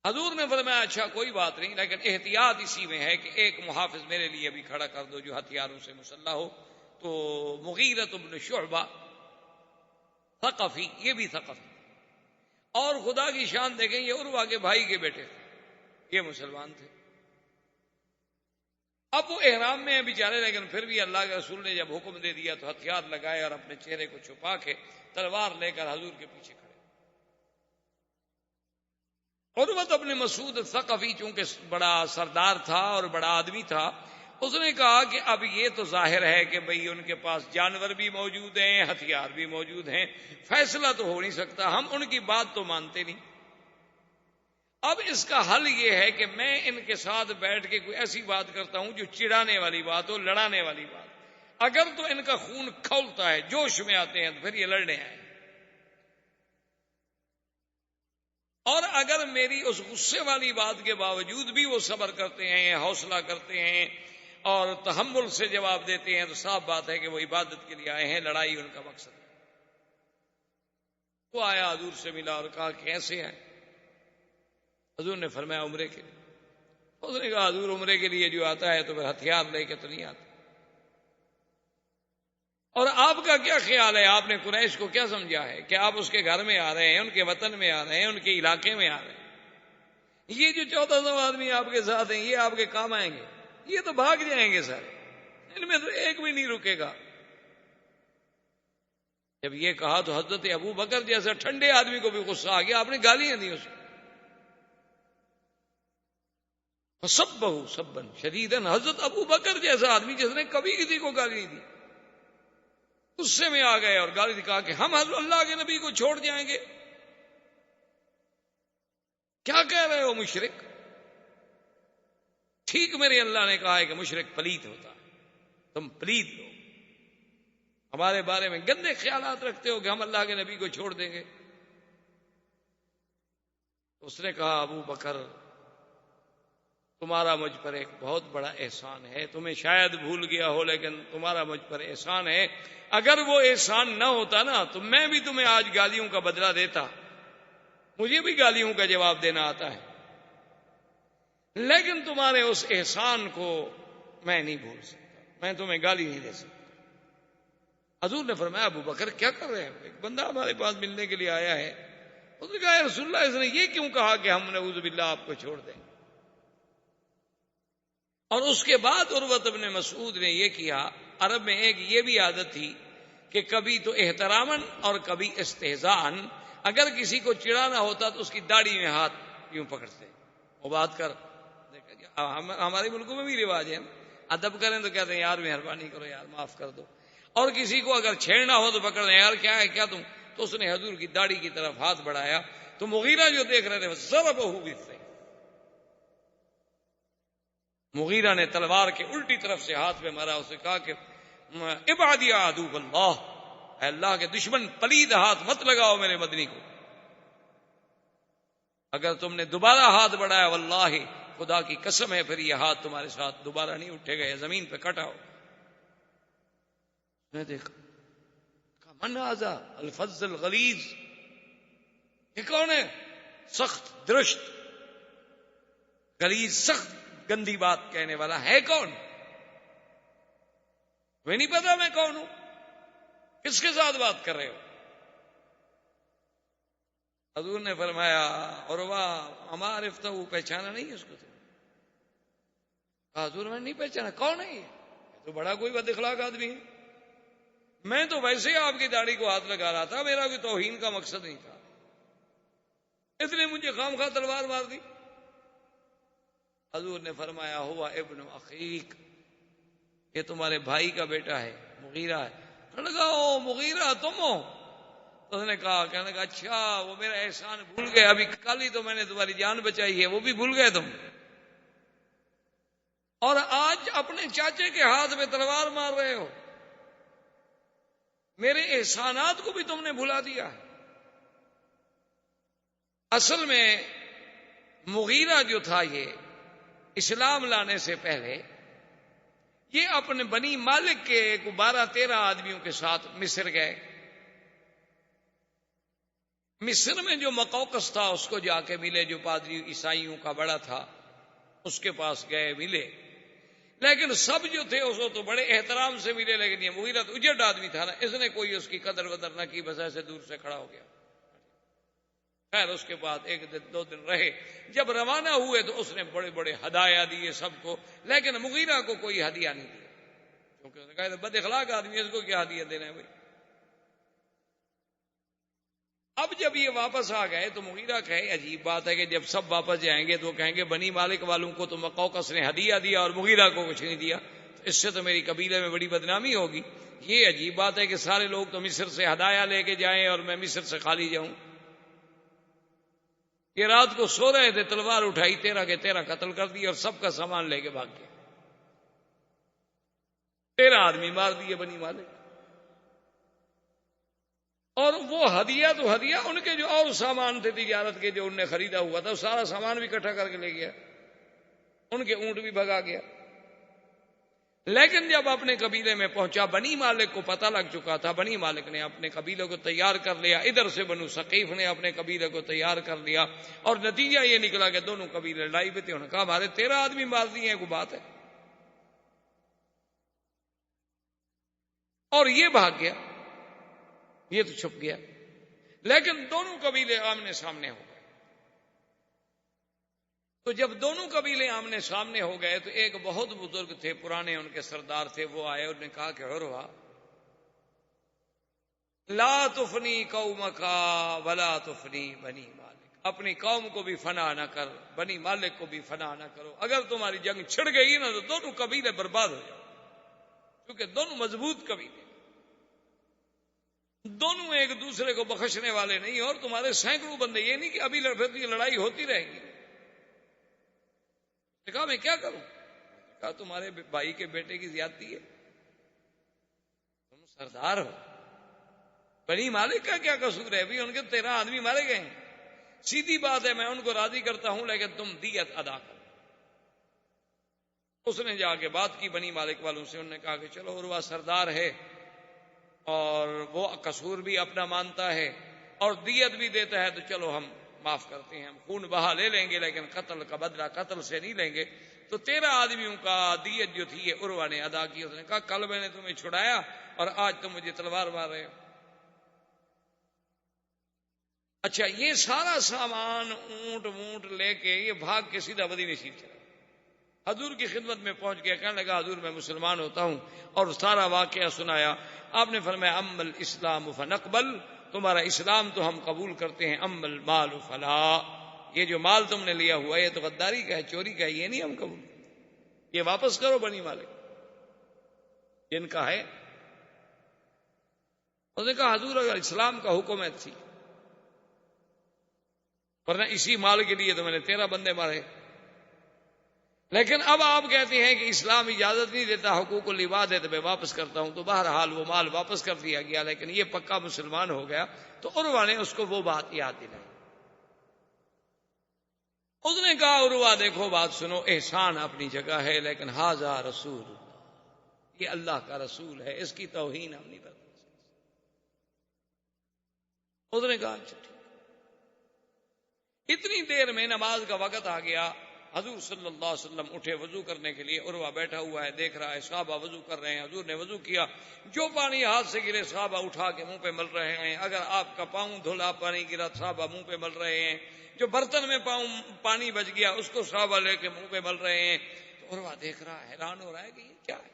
حضور نے فرمایا اچھا کوئی بات نہیں، لیکن احتیاط اسی میں ہے کہ ایک محافظ میرے لیے بھی کھڑا کر دو جو ہتھیاروں سے مسلح ہو۔ تو مغیرۃ بن شعبہ ثقفی، یہ بھی ثقفی، اور خدا کی شان دیکھیں یہ عروہ کے بھائی کے بیٹے تھے، یہ مسلمان تھے۔ اب وہ احرام میں ہیں بیچارے، لیکن پھر بھی اللہ کے رسول نے جب حکم دے دیا تو ہتھیار لگائے اور اپنے چہرے کو چھپا کے تلوار لے کر حضور کے پیچھے کھڑے۔ عروۃ ابن مسعود الثقفی چونکہ بڑا سردار تھا اور بڑا آدمی تھا، اس نے کہا کہ اب یہ تو ظاہر ہے کہ بھئی ان کے پاس جانور بھی موجود ہیں، ہتھیار بھی موجود ہیں، فیصلہ تو ہو نہیں سکتا، ہم ان کی بات تو مانتے نہیں۔ اب اس کا حل یہ ہے کہ میں ان کے ساتھ بیٹھ کے کوئی ایسی بات کرتا ہوں جو چڑانے والی بات ہو، لڑانے والی بات۔ اگر تو ان کا خون کھولتا ہے، جوش میں آتے ہیں، تو پھر یہ لڑنے آئے، اور اگر میری اس غصے والی بات کے باوجود بھی وہ صبر کرتے ہیں، حوصلہ کرتے ہیں اور تحمل سے جواب دیتے ہیں، تو صاف بات ہے کہ وہ عبادت کے لیے آئے ہیں، لڑائی ان کا مقصد ہے۔ وہ آیا حضور سے ملا اور کہا کیسے ہے؟ حضور نے فرمایا عمرے کے لیے۔ اس نے کہا حضور عمرے کے لیے جو آتا ہے تو پھر ہتھیار لے کے تو نہیں آتا، اور آپ کا کیا خیال ہے، آپ نے قریش کو کیا سمجھا ہے کہ آپ اس کے گھر میں آ رہے ہیں، ان کے وطن میں آ رہے ہیں، ان کے علاقے میں آ رہے ہیں، یہ جو 1400 آدمی آپ کے ساتھ ہیں یہ آپ کے کام آئیں گے؟ یہ تو بھاگ جائیں گے سارے، ان میں تو ایک بھی نہیں رکے گا۔ جب یہ کہا تو حضرت ابو بکر جیسا ٹھنڈے آدمی کو بھی غصہ آ گیا، آپ نے گالیاں دی اس کو، فصبہ سبا شدیدا، حضرت ابو بکر جیسا آدمی جس نے کبھی کسی کو گالی نہیں دی، غصے میں آ گئے اور گالی دکھا کہ ہم اللہ کے نبی کو چھوڑ جائیں گے؟ کیا کہہ رہے ہو مشرک؟ ٹھیک میرے اللہ نے کہا ہے کہ مشرک پلیت ہوتا ہے، تم پلیت لو، ہمارے بارے میں گندے خیالات رکھتے ہو کہ ہم اللہ کے نبی کو چھوڑ دیں گے۔ اس نے کہا ابو بکر تمہارا مجھ پر ایک بہت بڑا احسان ہے، تمہیں شاید بھول گیا ہو لیکن تمہارا مجھ پر احسان ہے، اگر وہ احسان نہ ہوتا نا تو میں بھی تمہیں آج گالیوں کا بدلہ دیتا، مجھے بھی گالیوں کا جواب دینا آتا ہے، لیکن تمہارے اس احسان کو میں نہیں بھول سکتا، میں تمہیں گالی نہیں دے سکتا۔ حضور نے فرمایا ابو بکر کیا کر رہے ہیں؟ ایک بندہ ہمارے پاس ملنے کے لیے آیا ہے اس نے کہا یا رسول اللہ اس نے یہ کیوں کہا کہ ہم نعوذ باللہ آپ کو چھوڑ دیں؟ اور اس کے بعد عروۃ بن مسعود نے یہ کیا، عرب میں ایک یہ بھی عادت تھی کہ کبھی تو احتراماً اور کبھی استہزاءً اگر کسی کو چڑھانا ہوتا تو اس کی داڑھی میں ہاتھ یوں پکڑتے، وہ بات کر ہمارے ملکوں میں بھی رواج ہے، ادب کریں تو کہتے ہیں یار مہربانی کرو یار معاف کر دو، اور کسی کو اگر چھیڑنا ہو تو پکڑ یار کیا ہے کیا تم، تو اس نے حضور کی داڑھی کی طرف ہاتھ بڑھایا تو مغیرہ جو دیکھ رہے تھے ضربہ بالسیف، مغیرہ نے تلوار کے الٹی طرف سے ہاتھ پہ مارا، اسے کہا کہ ابعد یا عدو اللہ، اے اللہ کے دشمن پلید ہاتھ مت لگاؤ میرے مدنی کو، اگر تم نے دوبارہ ہاتھ بڑھایا واللہ خدا کی قسم ہے پھر یہ ہاتھ تمہارے ساتھ دوبارہ نہیں اٹھے گا، زمین پہ کٹاؤ۔ میں دیکھا من ھذا الفظ الغلیظ، یہ کون ہے؟ سخت درشت غلیظ سخت گندی بات کہنے والا ہے کون؟ میں نہیں پتا میں کون ہوں، کس کے ساتھ بات کر رہے ہو؟ حضور نے فرمایا عروہ اما عرفتہ، پہچانا نہیں اس کو؟ حضور میں نہیں پہچانا، کون ہے یہ تو بڑا کوئی بد اخلاق آدمی ہے، میں تو ویسے آپ کی داڑھی کو ہاتھ لگا رہا تھا، میرا کوئی توہین کا مقصد نہیں تھا، اس نے مجھے خام خواہ تلوار مار دی۔ حضور نے فرمایا ہوا ابن اخیک، یہ تمہارے بھائی کا بیٹا ہے، مغیرہ ہے۔ کہنے لگا او مغیرہ تم ہو؟ اس نے کہا اچھا وہ میرا احسان بھول گئے، ابھی کل ہی تو میں نے تمہاری جان بچائی ہے، وہ بھی بھول گئے تم، اور آج اپنے چاچے کے ہاتھ میں تلوار مار رہے ہو، میرے احسانات کو بھی تم نے بھلا دیا ہے۔ اصل میں مغیرہ جو تھا یہ اسلام لانے سے پہلے یہ اپنے بنی مالک کے 12-13 آدمیوں کے ساتھ مصر گئے، مصر میں جو مقوقس تھا اس کو جا کے ملے، جو پادری عیسائیوں کا بڑا تھا اس کے پاس گئے ملے، لیکن سب جو تھے اس کو تو بڑے احترام سے ملے، لیکن یہ مغیرہ تو اجڑ آدمی تھا نا، اس نے کوئی اس کی قدر ودر نہ کی، بس ایسے دور سے کھڑا ہو گیا۔ خیر اس کے بعد 1-2 دن رہے، جب روانہ ہوئے تو اس نے بڑے بڑے ہدایہ دیے سب کو، لیکن مغیرہ کو کوئی ہدیہ نہیں دیا، کیونکہ اس نے کہا بد اخلاق آدمی ہے، اس کو کیا ہدیہ دینا ہے بھائی۔ اب جب یہ واپس آ گئے تو مغیرہ کہے عجیب بات ہے کہ جب سب واپس جائیں گے تو کہیں گے بنی مالک والوں کو تو مقوقس نے ہدیہ دیا اور مغیرہ کو کچھ نہیں دیا، تو اس سے تو میری قبیلے میں بڑی بدنامی ہوگی، یہ عجیب بات ہے کہ سارے لوگ تو مصر سے ہدایہ لے کے جائیں اور میں مصر سے خالی جاؤں۔ یہ رات کو سو رہے تھے، تلوار اٹھائی، 13 کے 13 قتل کر دی اور سب کا سامان لے کے بھاگ گیا، 13 آدمی مار دیے بنی مالک، اور وہ ہدیہ تو ہدیہ، ان کے جو اور سامان تھے تجارت کے جو انہوں نے خریدا ہوا تھا، سارا سامان بھی اکٹھا کر کے لے گیا، ان کے اونٹ بھی بھگا گیا۔ لیکن جب اپنے قبیلے میں پہنچا، بنی مالک کو پتہ لگ چکا تھا، بنی مالک نے اپنے قبیلے کو تیار کر لیا، ادھر سے بنو ثقیف نے اپنے قبیلے کو تیار کر لیا، اور نتیجہ یہ نکلا کہ دونوں قبیلے لڑائی پہ تھے، انہوں نے کہا ہمارے 13 آدمی مار دیے ہیں، کوئی بات ہے، اور یہ بھاگ گیا، یہ تو چھپ گیا، لیکن دونوں قبیلے آمنے سامنے ہو گئے۔ تو جب دونوں قبیلے آمنے سامنے ہو گئے تو ایک بہت بزرگ تھے، پرانے ان کے سردار تھے، وہ آئے، انہوں نے کہا کہ عروہ لا تفنی قومک ولا تفنی بنی مالک، اپنی قوم کو بھی فنا نہ کر، بنی مالک کو بھی فنا نہ کرو، اگر تمہاری جنگ چھڑ گئی نا تو دونوں قبیلے برباد ہو جاؤ، کیونکہ دونوں مضبوط قبیلے، دونوں ایک دوسرے کو بخشنے والے نہیں، اور تمہارے سینکڑوں بندے، یہ نہیں کہ ابھی لڑائی ہوتی رہے گی۔ کہا میں کیا کروں؟ کہا تمہارے بھائی کے بیٹے کی زیادتی ہے، تم سردار ہو، بنی مالک کا کیا قصور ہے؟ بھی ان کے 13 آدمی مارے گئے ہیں، سیدھی بات ہے میں ان کو راضی کرتا ہوں، لیکن تم دیت ادا کرو۔ اس نے جا کے بات کی بنی مالک والوں سے، انہوں نے کہا کہ چلو عروہ سردار ہے اور وہ قصور بھی اپنا مانتا ہے اور دیت بھی دیتا ہے، تو چلو ہم معاف کرتے ہیں، ہم خون بہا لے لیں گے، لیکن قتل کا بدلہ قتل سے نہیں لیں گے۔ تو 13 آدمیوں کا دیت جو تھی یہ عروہ نے ادا کی۔ اس نے کہا کل میں نے تمہیں چھڑایا اور آج تم مجھے تلوار مار رہے ہو۔ اچھا، یہ سارا سامان اونٹ وونٹ لے کے یہ بھاگ کے سیدھا مدینے شریف چلا، حضور کی خدمت میں پہنچ گیا، کہنے لگا حضور میں مسلمان ہوتا ہوں، اور سارا واقعہ سنایا۔ آپ نے فرمایا اما الاسلام فنقبل، تمہارا اسلام تو ہم قبول کرتے ہیں، اما المال فلا، یہ جو مال تم نے لیا ہوا یہ تو غداری کا ہے، چوری کا ہے، یہ نہیں ہم قبول، یہ واپس کرو بنی مالک جن کا ہے۔ اس نے کہا حضور اگر اسلام کا حکم ہے تھی، ورنہ اسی مال کے لیے تو میں نے 13 بندے مارے، لیکن اب آپ کہتے ہیں کہ اسلام اجازت نہیں دیتا، حقوق العباد ہے تو میں واپس کرتا ہوں، تو بہرحال وہ مال واپس کر دیا گیا، لیکن یہ پکا مسلمان ہو گیا۔ تو عروہ نے اس کو وہ بات یاد دلائی۔ اس نے کہا عروہ دیکھو بات سنو، احسان اپنی جگہ ہے، لیکن ھذا رسول اللہ، یہ اللہ کا رسول ہے، اس کی توہین ہم نہیں کرتے۔ اس نے کہا اچھا ٹھیک۔ اتنی دیر میں نماز کا وقت آ گیا، حضور صلی اللہ علیہ وسلم اٹھے وضو کرنے کے لیے، عروہ بیٹھا ہوا ہے دیکھ رہا ہے صحابہ وضو کر رہے ہیں، حضور نے وضو کیا، جو پانی ہاتھ سے گرے صحابہ اٹھا کے منہ پہ مل رہے ہیں، اگر آپ کا پاؤں دھلا پانی گرا صحابہ منہ پہ مل رہے ہیں، جو برتن میں پانی بچ گیا اس کو صحابہ لے کے منہ پہ مل رہے ہیں۔ تو عروہ دیکھ رہا ہے، حیران ہو رہا ہے کہ یہ کیا ہے،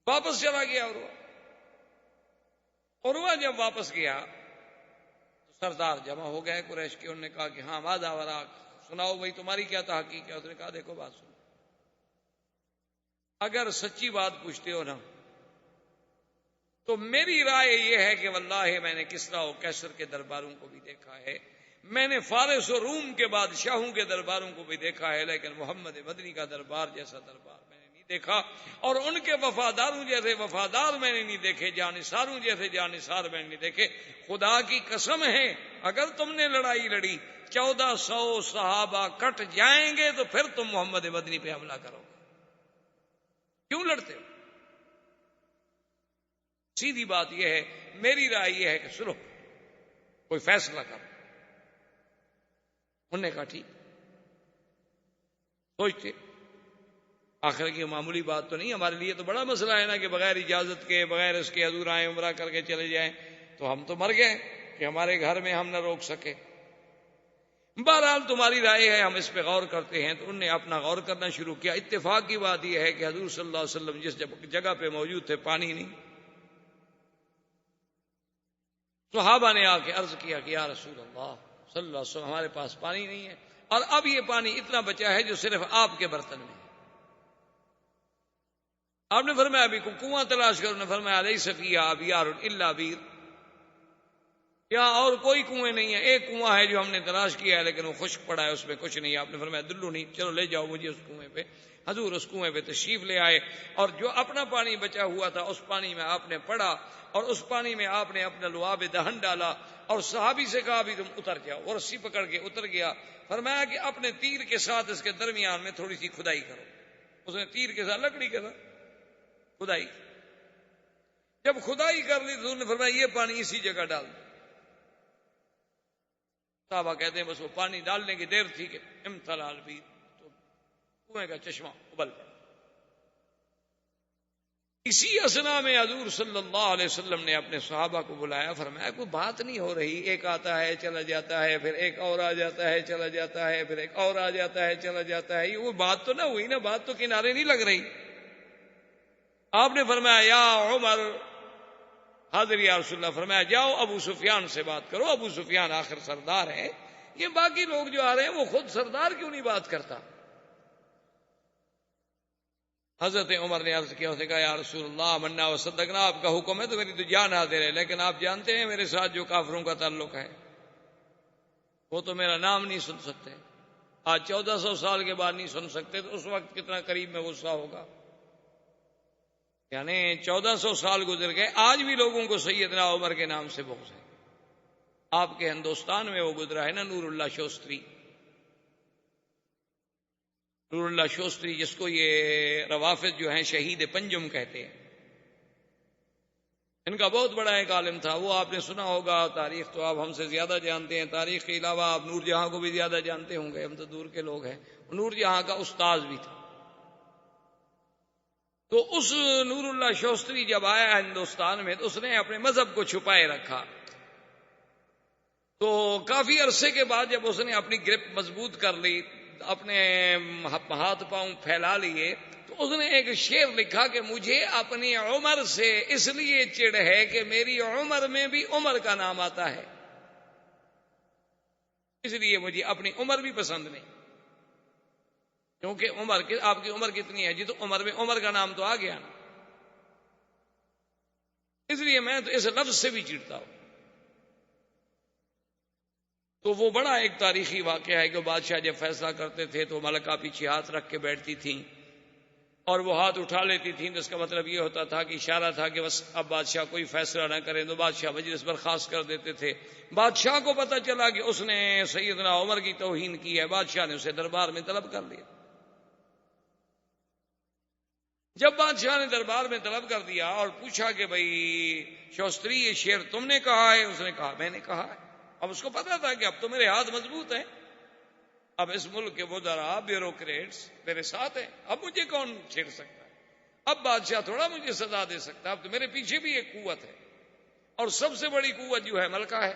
واپس چلا گیا عروہ۔ عروہ جب واپس گیا تو سردار جمع ہو گئے قریش کے، انہوں نے کہا کہ ہاں ماذا وراک، سناؤ بھائی تمہاری کیا تحقیق ہے؟ اس نے کہا دیکھو بات سنو، اگر سچی بات پوچھتے ہو نا تو میری رائے یہ ہے کہ واللہ میں نے کسریٰ و قیصر کے درباروں کو بھی دیکھا ہے، میں نے فارس و روم کے بادشاہوں کے درباروں کو بھی دیکھا ہے، لیکن محمد مدنی کا دربار جیسا دربار میں نے نہیں دیکھا، اور ان کے وفاداروں جیسے وفادار میں نے نہیں دیکھے، جانثاروں جیسے جانثار میں نے نہیں دیکھے۔ خدا کی قسم ہے اگر تم نے لڑائی لڑی 1400 صحابہ کٹ جائیں گے تو پھر تم محمد مدنی پہ حملہ کرو گے، کیوں لڑتے ہو؟ سیدھی بات یہ ہے، میری رائے یہ ہے کہ سنو کوئی فیصلہ کرو۔ انہوں نے کہا ٹھیک، سوچتے آخر کی معمولی بات تو نہیں، ہمارے لیے تو بڑا مسئلہ ہے نا کہ بغیر اجازت کے بغیر اس کے حضور آئیں عمرہ کر کے چلے جائیں، تو ہم تو مر گئے کہ ہمارے گھر میں ہم نہ روک سکے۔ بہرحال تمہاری رائے ہے، ہم اس پہ غور کرتے ہیں۔ تو انہوں نے اپنا غور کرنا شروع کیا۔ اتفاق کی بات یہ ہے کہ حضور صلی اللہ علیہ وسلم جس جگہ پہ موجود تھے پانی نہیں۔ صحابہ نے آ کے عرض کیا کہ یا رسول اللہ صلی اللہ علیہ وسلم ہمارے پاس پانی نہیں ہے، اور اب یہ پانی اتنا بچا ہے جو صرف آپ کے برتن میں ہے۔ آپ نے فرمایا ابھی کنواں تلاش کرو، نے فرمایا لیس فیہا ابیار الا بیر، یہاں اور کوئی کنویں نہیں ہے، ایک کنواں ہے جو ہم نے تلاش کیا ہے لیکن وہ خشک پڑا ہے، اس میں کچھ نہیں۔ آپ نے فرمایا دلو نہیں، چلو لے جاؤ مجھے اس کنویں پہ۔ حضور اس کنویں پہ تشریف لے آئے، اور جو اپنا پانی بچا ہوا تھا اس پانی میں آپ نے پڑا، اور اس پانی میں آپ نے اپنا لعاب دہن ڈالا، اور صحابی سے کہا بھی تم اتر جاؤ، اور رسی پکڑ کے اتر گیا۔ فرمایا کہ اپنے تیر کے ساتھ اس کے درمیان میں تھوڑی سی کھدائی کرو۔ اس نے تیر کے ساتھ لکڑی کے ساتھ کھدائی، جب کھدائی کر لی تو انہوں نے فرمایا یہ پانی اسی جگہ ڈال دو۔ صحابہ کہتے ہیں بس وہ پانی ڈالنے کی دیر تھی کہ امتلأ البئر، تو کنویں کا چشمہ ابل پڑا۔ اسی اثنا میں حضور صلی اللہ علیہ وسلم نے اپنے صحابہ کو بلایا، فرمایا کوئی بات نہیں ہو رہی، ایک آتا ہے چلا جاتا ہے، پھر ایک اور آ جاتا ہے چلا جاتا ہے، پھر ایک اور آ جاتا ہے چلا جاتا ہے، یہ وہ بات تو نہ ہوئی نا، بات تو کنارے نہیں لگ رہی۔ آپ نے فرمایا یا عمر، حاضر یا رسول اللہ، فرمایا جاؤ ابو سفیان سے بات کرو، ابو سفیان آخر سردار ہے، یہ باقی لوگ جو آ رہے ہیں وہ خود سردار کیوں نہیں بات کرتا؟ حضرت عمر نے عرض کیا، اس نے کہا یا رسول اللہ منا و صدقنا، آپ کا حکم ہے تو میری تو جان حاضر ہے، لیکن آپ جانتے ہیں میرے ساتھ جو کافروں کا تعلق ہے وہ تو میرا نام نہیں سن سکتے، آج 1400 سال کے بعد نہیں سن سکتے، تو اس وقت کتنا قریب میں غصہ ہوگا، یعنی 1400 سال گزر گئے، آج بھی لوگوں کو سیدنا عمر کے نام سے بغض ہے۔ آپ کے ہندوستان میں وہ گزرا ہے نا نور اللہ شوستری، نور اللہ شوستری جس کو یہ روافض جو ہیں شہید پنجم کہتے ہیں، ان کا بہت بڑا ایک عالم تھا، وہ آپ نے سنا ہوگا، تاریخ تو آپ ہم سے زیادہ جانتے ہیں، تاریخ کے علاوہ آپ نور جہاں کو بھی زیادہ جانتے ہوں گے، ہم تو دور کے لوگ ہیں، نور جہاں کا استاذ بھی تھا۔ تو اس نور اللہ شوستری جب آیا ہندوستان میں تو اس نے اپنے مذہب کو چھپائے رکھا، تو کافی عرصے کے بعد جب اس نے اپنی گرپ مضبوط کر لی، اپنے ہاتھ پاؤں پھیلا لیے، تو اس نے ایک شعر لکھا کہ مجھے اپنی عمر سے اس لیے چڑ ہے کہ میری عمر میں بھی عمر کا نام آتا ہے، اس لیے مجھے اپنی عمر بھی پسند نہیں، کیونکہ عمر آپ کی عمر کتنی ہے جی؟ تو عمر میں عمر کا نام تو آ گیا نا، اس لیے میں تو اس لفظ سے بھی چڑتا ہوں۔ تو وہ بڑا ایک تاریخی واقعہ ہے کہ بادشاہ جب فیصلہ کرتے تھے تو ملکہ پیچھے ہاتھ رکھ کے بیٹھتی تھیں اور وہ ہاتھ اٹھا لیتی تھیں، تو اس کا مطلب یہ ہوتا تھا کہ اشارہ تھا کہ بس اب بادشاہ کوئی فیصلہ نہ کریں، تو بادشاہ مجلس برخاست کر دیتے تھے۔ بادشاہ کو پتہ چلا کہ اس نے سیدنا عمر کی توہین کی ہے، بادشاہ نے اسے دربار میں طلب کر لیا۔ جب بادشاہ نے دربار میں طلب کر دیا اور پوچھا کہ بھئی شوستری یہ شعر تم نے کہا ہے؟ اس نے کہا میں نے کہا ہے۔ اب اس کو پتا تھا کہ اب تو میرے ہاتھ مضبوط ہیں، اب اس ملک کے وزراء بیوروکریٹس میرے ساتھ ہیں، اب مجھے کون چھیڑ سکتا ہے؟ اب بادشاہ تھوڑا مجھے سزا دے سکتا ہے، اب تو میرے پیچھے بھی ایک قوت ہے، اور سب سے بڑی قوت جو ہے ملکہ ہے،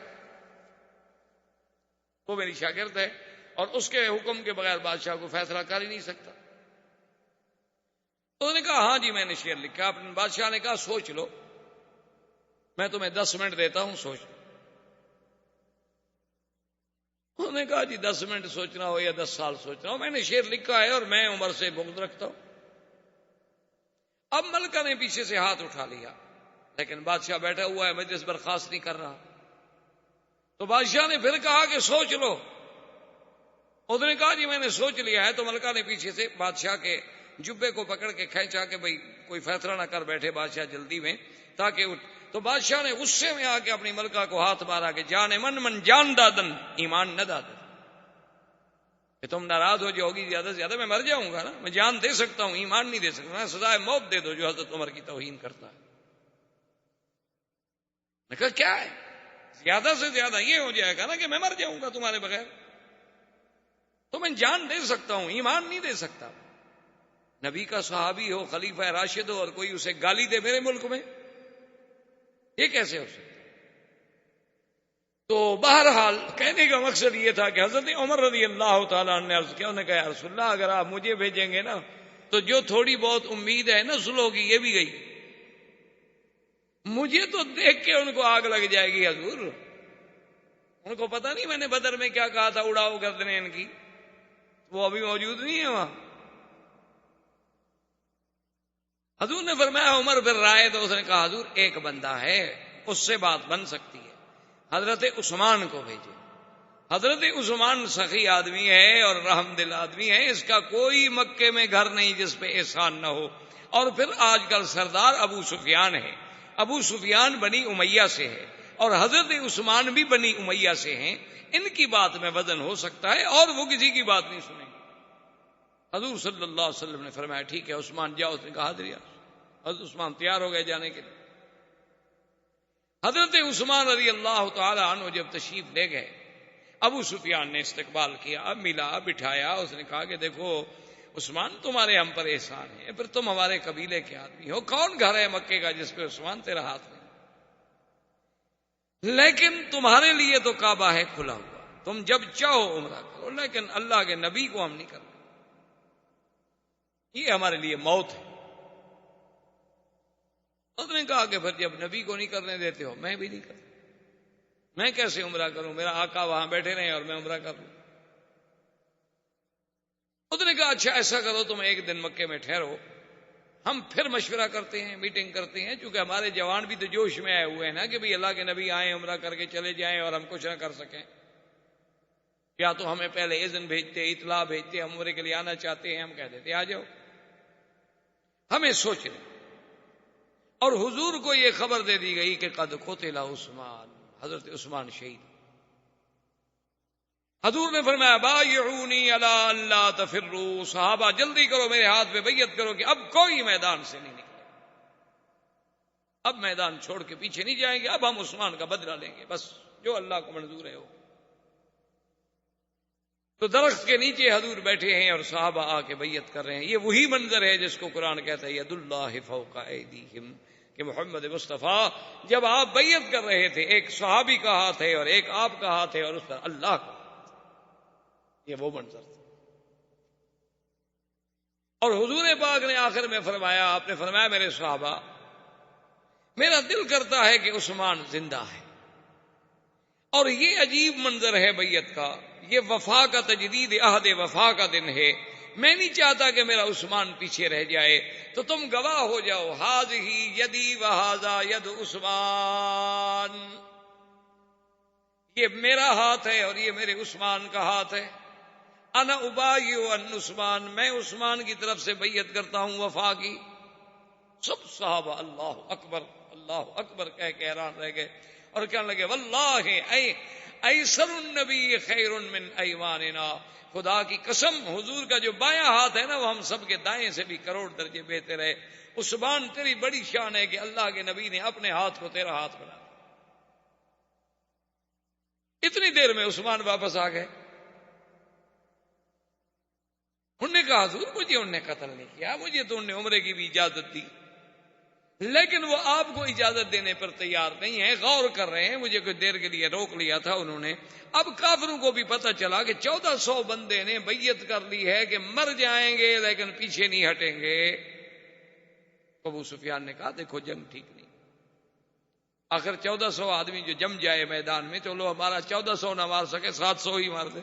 وہ میری شاگرد ہے، اور اس کے حکم کے بغیر بادشاہ کو فیصلہ کر ہی نہیں سکتا۔ تو انہوں نے کہا ہاں جی میں نے شعر لکھا۔ اپنے بادشاہ نے کہا سوچ لو، میں تمہیں 10 منٹ دیتا ہوں، سوچ لو۔ انہوں نے کہا جی 10 منٹ سوچنا ہو یا 10 سال سوچنا ہو، میں نے شعر لکھا ہے اور میں عمر سے بغض رکھتا ہوں۔ اب ملکہ نے پیچھے سے ہاتھ اٹھا لیا، لیکن بادشاہ بیٹھا ہوا ہے، مجلس برخاست نہیں کر رہا۔ تو بادشاہ نے پھر کہا کہ سوچ لو۔ اس نے کہا جی میں نے سوچ لیا ہے۔ تو ملکہ نے پیچھے سے بادشاہ کے جبے کو پکڑ کے کھینچا کہ بھئی کوئی فیصلہ نہ کر بیٹھے بادشاہ جلدی میں، تاکہ تو بادشاہ نے غصے میں آ کے اپنی ملکہ کو ہاتھ مارا کہ جان من جان دادن ایمان نہ دادن، کہ تم ناراض ہو جاؤ گی زیادہ سے زیادہ میں مر جاؤں گا نا، میں جان دے سکتا ہوں ایمان نہیں دے سکتا، میں سزائے موت دے دو جو حضرت عمر کی توہین کرتا ہے۔ میں کہا کیا ہے؟ زیادہ سے زیادہ یہ ہو جائے گا نا کہ میں مر جاؤں گا تمہارے بغیر، تو میں جان دے سکتا ہوں ایمان نہیں دے سکتا۔ نبی کا صحابی ہو، خلیفہ راشد ہو، اور کوئی اسے گالی دے میرے ملک میں، یہ کیسے ہو سکتا؟ تو بہرحال کہنے کا مقصد یہ تھا کہ حضرت عمر رضی اللہ تعالیٰ عنہ نے عرض کیا، انہوں نے کہا یا رسول اللہ اگر آپ مجھے بھیجیں گے نا تو جو تھوڑی بہت امید ہے نا صلح کی یہ بھی گئی، مجھے تو دیکھ کے ان کو آگ لگ جائے گی حضور، ان کو پتہ نہیں میں نے بدر میں کیا کہا تھا، اڑاؤ گردنیں ان کی، وہ ابھی موجود نہیں ہے وہاں۔ حضور نے فرمایا عمر پھر رائے، تو اس نے کہا حضور ایک بندہ ہے اس سے بات بن سکتی ہے، حضرت عثمان کو بھیجے۔ حضرت عثمان سخی آدمی ہے اور رحم دل آدمی ہے، اس کا کوئی مکے میں گھر نہیں جس پہ احسان نہ ہو، اور پھر آج کل سردار ابو سفیان ہے، ابو سفیان بنی امیہ سے ہے اور حضرت عثمان بھی بنی امیہ سے ہیں، ان کی بات میں وزن ہو سکتا ہے اور وہ کسی کی بات نہیں سنیں گے۔ حضور صلی اللہ علیہ وسلم نے فرمایا ٹھیک ہے عثمان جاؤ۔ اس نے کہا حاضر۔ حضرت عثمان تیار ہو گئے جانے کے لیے۔ حضرت عثمان رضی اللہ تعالی عنہ جب تشریف لے گئے، ابو سفیان نے استقبال کیا، ملا، بٹھایا، اس نے کہا کہ دیکھو عثمان تمہارے ہم پر احسان ہے، پھر تم ہمارے قبیلے کے آدمی ہو، کون گھر ہے مکے کا جس پہ عثمان تیرا ہاتھ میں، لیکن تمہارے لیے تو کعبہ ہے کھلا ہوا، تم جب چاہو عمرہ کرو، لیکن اللہ کے نبی کو ہم نہیں کرتے، یہ ہمارے لیے موت ہے۔ اس نے کہا کہ پھر جب نبی کو نہیں کرنے دیتے ہو میں بھی نہیں کرتا، میں کیسے عمرہ کروں، میرا آقا وہاں بیٹھے رہے اور میں عمرہ کر لوں۔ اس نے کہا اچھا ایسا کرو تم ایک دن مکے میں ٹھہرو، ہم پھر مشورہ کرتے ہیں، میٹنگ کرتے ہیں، چونکہ ہمارے جوان بھی تو جوش میں آئے ہوئے ہیں نا کہ بھئی اللہ کے نبی آئیں عمرہ کر کے چلے جائیں اور ہم کچھ نہ کر سکیں، یا تو ہمیں پہلے اذن بھیجتے، اطلاع بھیجتے، ہم عمرے کے لیے آنا چاہتے ہیں، ہم کہہ دیتے آ جاؤ، ہمیں سوچنے۔ اور حضور کو یہ خبر دے دی گئی کہ قد قتل عثمان، حضرت عثمان شہید۔ حضور نے فرمایا بایعونی علی اللہ تفروا، صحابہ جلدی کرو میرے ہاتھ پہ بیعت کرو کہ اب کوئی میدان سے نہیں نکلے، اب میدان چھوڑ کے پیچھے نہیں جائیں گے، اب ہم عثمان کا بدلہ لیں گے، بس جو اللہ کو منظور ہے ہو۔ تو درخت کے نیچے حضور بیٹھے ہیں اور صحابہ آ کے بیعت کر رہے ہیں۔ یہ وہی منظر ہے جس کو قرآن کہتا ہے ید اللہ فوق ایدیہم، کہ کہ محمد مصطفیٰ جب آپ بیعت کر رہے تھے ایک صحابی کا ہاتھ ہے اور ایک آپ کا ہاتھ ہے اور اس پر اللہ کا، یہ وہ منظر تھا۔ اور حضور پاک نے آخر میں فرمایا، آپ نے فرمایا میرے صحابہ میرا دل کرتا ہے کہ عثمان زندہ ہے، اور یہ عجیب منظر ہے بیعت کا، یہ وفا کا تجدید عہد وفا کا دن ہے، میں نہیں چاہتا کہ میرا عثمان پیچھے رہ جائے، تو تم گواہ ہو جاؤ، ھذہ یدی وھذا ید عثمان، یہ میرا ہاتھ ہے اور یہ میرے عثمان کا ہاتھ ہے، انا ابایع عن عثمان، میں عثمان کی طرف سے بیعت کرتا ہوں وفا کی۔ سب صحابہ اللہ اکبر کہہ کے حیران رہ گئے اور کہنے لگے واللہ ایسر النبی خیر من ایماننا، خدا کی قسم حضور کا جو بایاں ہاتھ ہے نا وہ ہم سب کے دائیں سے بھی کروڑ درجے بہتر ہے۔ عثمان تیری بڑی شان ہے کہ اللہ کے نبی نے اپنے ہاتھ کو تیرا ہاتھ بنا دیا۔ اتنی دیر میں عثمان واپس آ گئے، انہوں نے کہا حضور مجھے انہوں نے قتل نہیں کیا، مجھے تو انہوں نے عمرے کی بھی اجازت دی، لیکن وہ آپ کو اجازت دینے پر تیار نہیں ہے، غور کر رہے ہیں، مجھے کچھ دیر کے لیے روک لیا تھا انہوں نے۔ اب کافروں کو بھی پتہ چلا کہ 1400 بندے نے بیعت کر لی ہے کہ مر جائیں گے لیکن پیچھے نہیں ہٹیں گے۔ ابو سفیان نے کہا دیکھو جنگ ٹھیک نہیں، آخر 1400 آدمی جو جم جائے میدان میں، چلو ہمارا 1400 نہ مار سکے 700 ہی مار دے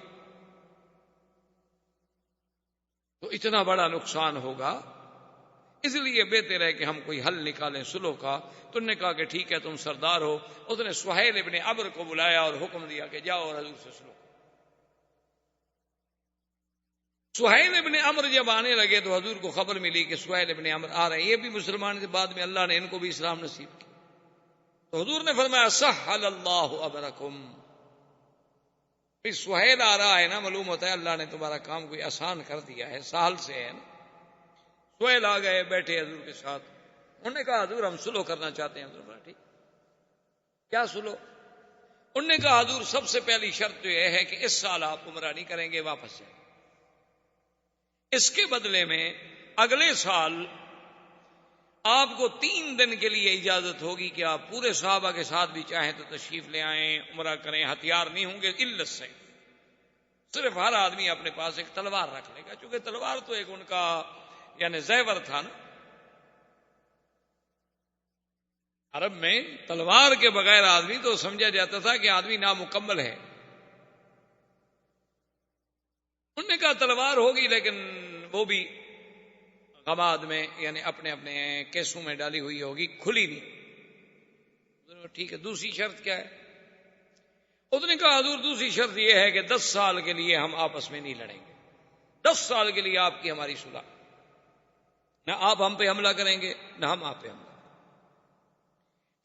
تو اتنا بڑا نقصان ہوگا، اس لیے بہتر ہے کہ ہم کوئی حل نکالیں صلح کا۔ تو انہوں نے کہا کہ ٹھیک ہے تم سردار ہو۔ اس نے سہیل ابن عمرو کو بلایا اور حکم دیا کہ جاؤ اور حضور سے صلح۔ سہیل ابن عمرو جب آنے لگے تو حضور کو خبر ملی کہ سہیل ابن عمرو آ رہے ہیں، یہ بھی مسلمان تھے، بعد میں اللہ نے ان کو بھی اسلام نصیب کیا۔ تو حضور نے فرمایا سہل اللہ امرکم، سہیل آ رہا ہے نا، معلوم ہوتا ہے اللہ نے تمہارا کام کوئی آسان کر دیا ہے، سہل سے ہے نا۔ سہیل آ گئے، بیٹھے حضور کے ساتھ، انہوں نے کہا حضور ہم صلح کرنا چاہتے ہیں۔ حضور بولا ٹھیک، کیا صلح؟ انہوں نے کہا حضور سب سے پہلی شرط تو یہ ہے کہ اس سال آپ عمرہ نہیں کریں گے، واپس جائیں، اس کے بدلے میں اگلے سال آپ کو 3 دن کے لیے اجازت ہوگی کہ آپ پورے صحابہ کے ساتھ بھی چاہیں تو تشریف لے آئیں، عمرہ کریں، ہتھیار نہیں ہوں گے الا السیف، صرف ہر آدمی اپنے پاس ایک تلوار رکھ لے گا، چونکہ تلوار تو ایک ان کا یعنی زیور تھا نا، عرب میں تلوار کے بغیر آدمی تو سمجھا جاتا تھا کہ آدمی نامکمل ہے۔ انہوں نے کہا تلوار ہوگی لیکن وہ بھی غماد میں یعنی اپنے اپنے کیسوں میں ڈالی ہوئی ہوگی، کھلی نہیں۔ ٹھیک ہے، دوسری شرط کیا ہے؟ اس نے کہا حضور دوسری شرط یہ ہے کہ 10 سال کے لیے ہم آپس میں نہیں لڑیں گے، 10 سال کے لیے آپ کی ہماری صلح، نہ آپ ہم پہ حملہ کریں گے نہ ہم آپ پہ حملہ،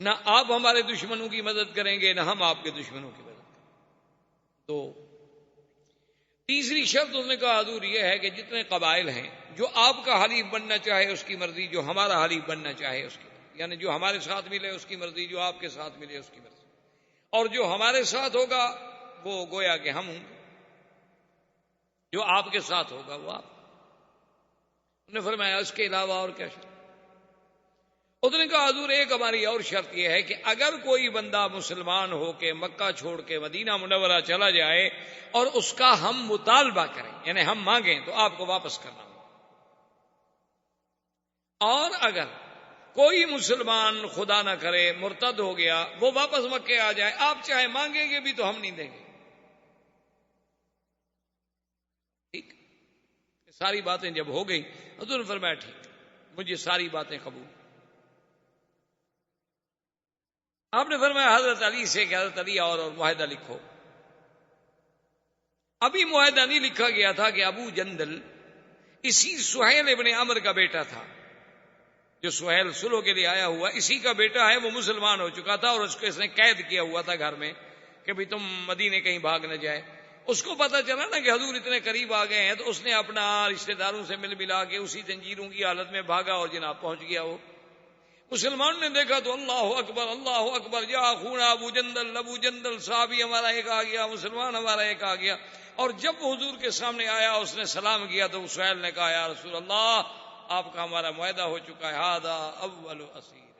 نہ آپ ہمارے دشمنوں کی مدد کریں گے نہ ہم آپ کے دشمنوں کی مدد کریں گے۔ تو تیسری شرط اس نے کہا حضور یہ ہے کہ جتنے قبائل ہیں جو آپ کا حلیف بننا چاہے اس کی مرضی، جو ہمارا حلیف بننا چاہے اس کی مرضی، یعنی جو ہمارے ساتھ ملے اس کی مرضی، جو آپ کے ساتھ ملے اس کی مرضی، اور جو ہمارے ساتھ ہوگا وہ گویا کہ ہم ہوں گے، جو آپ کے ساتھ ہوگا وہ آپ۔ انہوں نے فرمایا اس کے علاوہ اور کیا شرط؟ اس نے کہا حضور ایک ہماری اور شرط یہ ہے کہ اگر کوئی بندہ مسلمان ہو کے مکہ چھوڑ کے مدینہ منورہ چلا جائے اور اس کا ہم مطالبہ کریں یعنی ہم مانگیں تو آپ کو واپس کرنا ہوگا، اور اگر کوئی مسلمان خدا نہ کرے مرتد ہو گیا وہ واپس مکے آ جائے، آپ چاہے مانگیں گے بھی تو ہم نہیں دیں گے۔ ٹھیک، ساری باتیں جب ہو گئی حضور نے فرمایا ٹھیک مجھے ساری باتیں قبول۔ آپ نے فرمایا حضرت علی سے کہ حضرت علی اور معاہدہ لکھو۔ ابھی معاہدہ نہیں لکھا گیا تھا کہ ابو جندل اسی سہیل ابن عمرو کا بیٹا تھا، جو سہیل صلح کے لیے آیا ہوا اسی کا بیٹا ہے، وہ مسلمان ہو چکا تھا اور اس کو اس نے قید کیا ہوا تھا گھر میں کہ بھی تم مدینے کہیں بھاگ نہ جائے۔ اس کو پتا چلا نا کہ حضور اتنے قریب آ گئے ہیں تو اس نے اپنا رشتہ داروں سے مل ملا کے اسی زنجیروں کی حالت میں بھاگا اور جناب پہنچ گیا۔ وہ مسلمان نے دیکھا تو اللہ اکبر یا خونا ابو جندل صحابی ہمارا ایک آ گیا، مسلمان ہمارا ایک آ گیا۔ اور جب حضور کے سامنے آیا اس نے سلام کیا تو سہیل نے کہا یا رسول اللہ آپ کا ہمارا معاہدہ ہو چکا ہے، ھذا اول اسیر،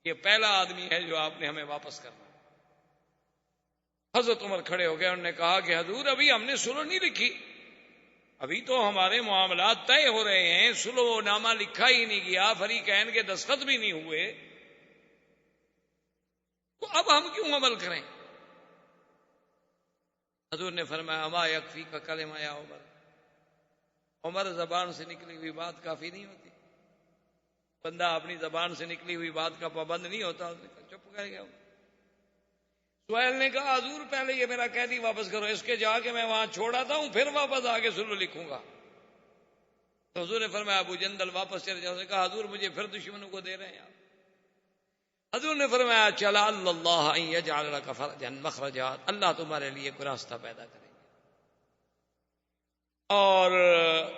یہ پہلا آدمی ہے جو آپ نے ہمیں واپس کرنا۔ حضرت عمر کھڑے ہو گئے، انہوں نے کہا کہ حضور ابھی ہم نے سلو نہیں لکھی، ابھی تو ہمارے معاملات طے ہو رہے ہیں، سلو نامہ لکھا ہی نہیں گیا، فریقین کے دستخط بھی نہیں ہوئے، تو اب ہم کیوں عمل کریں؟ حضور نے فرمایا اما یکفی کا کلمہ یا عمر، عمر زبان سے نکلی ہوئی بات کافی نہیں ہوتی، بندہ اپنی زبان سے نکلی ہوئی بات کا پابند نہیں ہوتا۔ اس نے کہا چپ کر گیا۔ سہیل نے کہا حضور پہلے یہ میرا قیدی واپس کرو، اس کے جا کے میں وہاں چھوڑاتا ہوں پھر واپس آ کے سلو لکھوں گا۔ تو حضور نے فرمایا ابو جندل واپس چلے جاؤ۔ اس نے کہا حضور مجھے پھر دشمنوں کو دے رہے ہیں آپ۔ حضور نے فرمایا چلا اللہ ان یجعل لک فرجا مخرجات، اللہ تمہارے لیے کوئی راستہ پیدا کرے گا۔ اور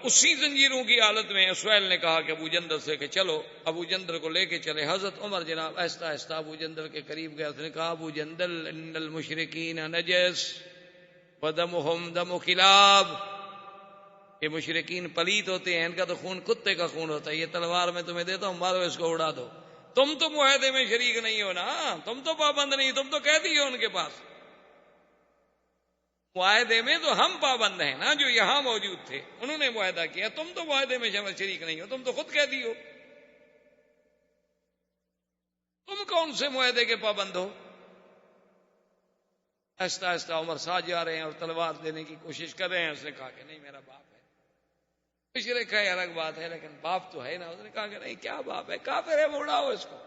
اسی زنجیروں کی حالت میں سہیل نے کہا کہ ابو جندل سے کہ چلو، ابو جندل کو لے کے چلے۔ حضرت عمر جناب آہستہ آہستہ ابو جندل کے قریب گئے، اس نے کہا ابو جندل ان المشرکین نجس ودمہم دم کلاب، یہ مشرکین پلیت ہوتے ہیں، ان کا تو خون کتے کا خون ہوتا ہے، یہ تلوار میں تمہیں دیتا ہوں، مارو اس کو اڑا دو۔ تم تو معاہدے میں شریک نہیں ہو نا، تم تو پابند نہیں، تم تو قیدی ہو ان کے پاس۔ معاہدے میں تو ہم پابند ہیں نا جو یہاں موجود تھے، انہوں نے معاہدہ کیا، تم تو معاہدے میں شریک نہیں ہو، تم تو خود قیدی ہو، تم کون سے معاہدے کے پابند ہو؟ آہستہ آہستہ عمر ساتھ جا رہے ہیں اور تلوار دینے کی کوشش کر رہے ہیں۔ اس نے کہا کہ نہیں میرا باپ ہے، مشرک ہے الگ بات ہے لیکن باپ تو ہے نا۔ اس نے کہا کہ نہیں کیا باپ ہے، کافر ہے، وہ اڑاؤ اس کو۔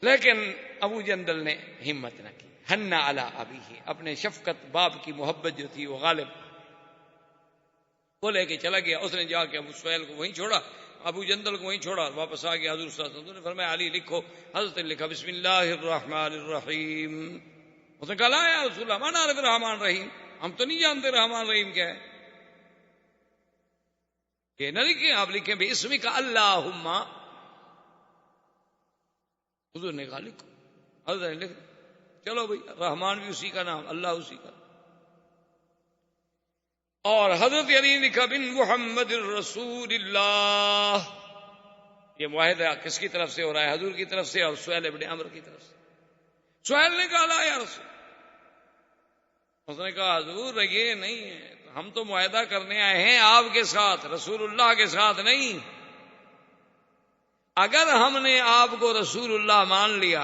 لیکن ابو جندل نے ہمت نہ کی، حنا علی ابیہ، اپنے شفقت باپ کی محبت جو تھی وہ غالب، وہ لے کے چلا گیا۔ اس نے جا کے ابو سہیل کو وہیں چھوڑا، ابو جندل کو وہیں چھوڑا، واپس آ گیا۔ حضور صلی اللہ علیہ وسلم نے فرمایا علی لکھو۔ حضرت نے لکھا بسم اللہ الرحمن الرحیم۔ اس نے کہا لا یا رسول اللہ ما نعرف الرحمن الرحیم، ہم تو نہیں جانتے رحمان رحیم کیا ہے۔ یہ نہ لکھیں، آپ لکھیں باسمک اللہم۔ حضور نے کہا لکھو، حضرت نے لکھ چلو بھائی، رحمان بھی اسی کا نام، اللہ اسی کا۔ اور حضرت علی نے لکھا بن محمد الرسول اللہ۔ یہ معاہدہ کس کی طرف سے ہو رہا ہے؟ حضور کی طرف سے اور سہیل ابن عمرو کی طرف سے۔ سہیل نے کہا لا یا رسول، اس نے کہا حضور یہ نہیں ہے، ہم تو معاہدہ کرنے آئے ہیں آپ کے ساتھ، رسول اللہ کے ساتھ نہیں۔ اگر ہم نے آپ کو رسول اللہ مان لیا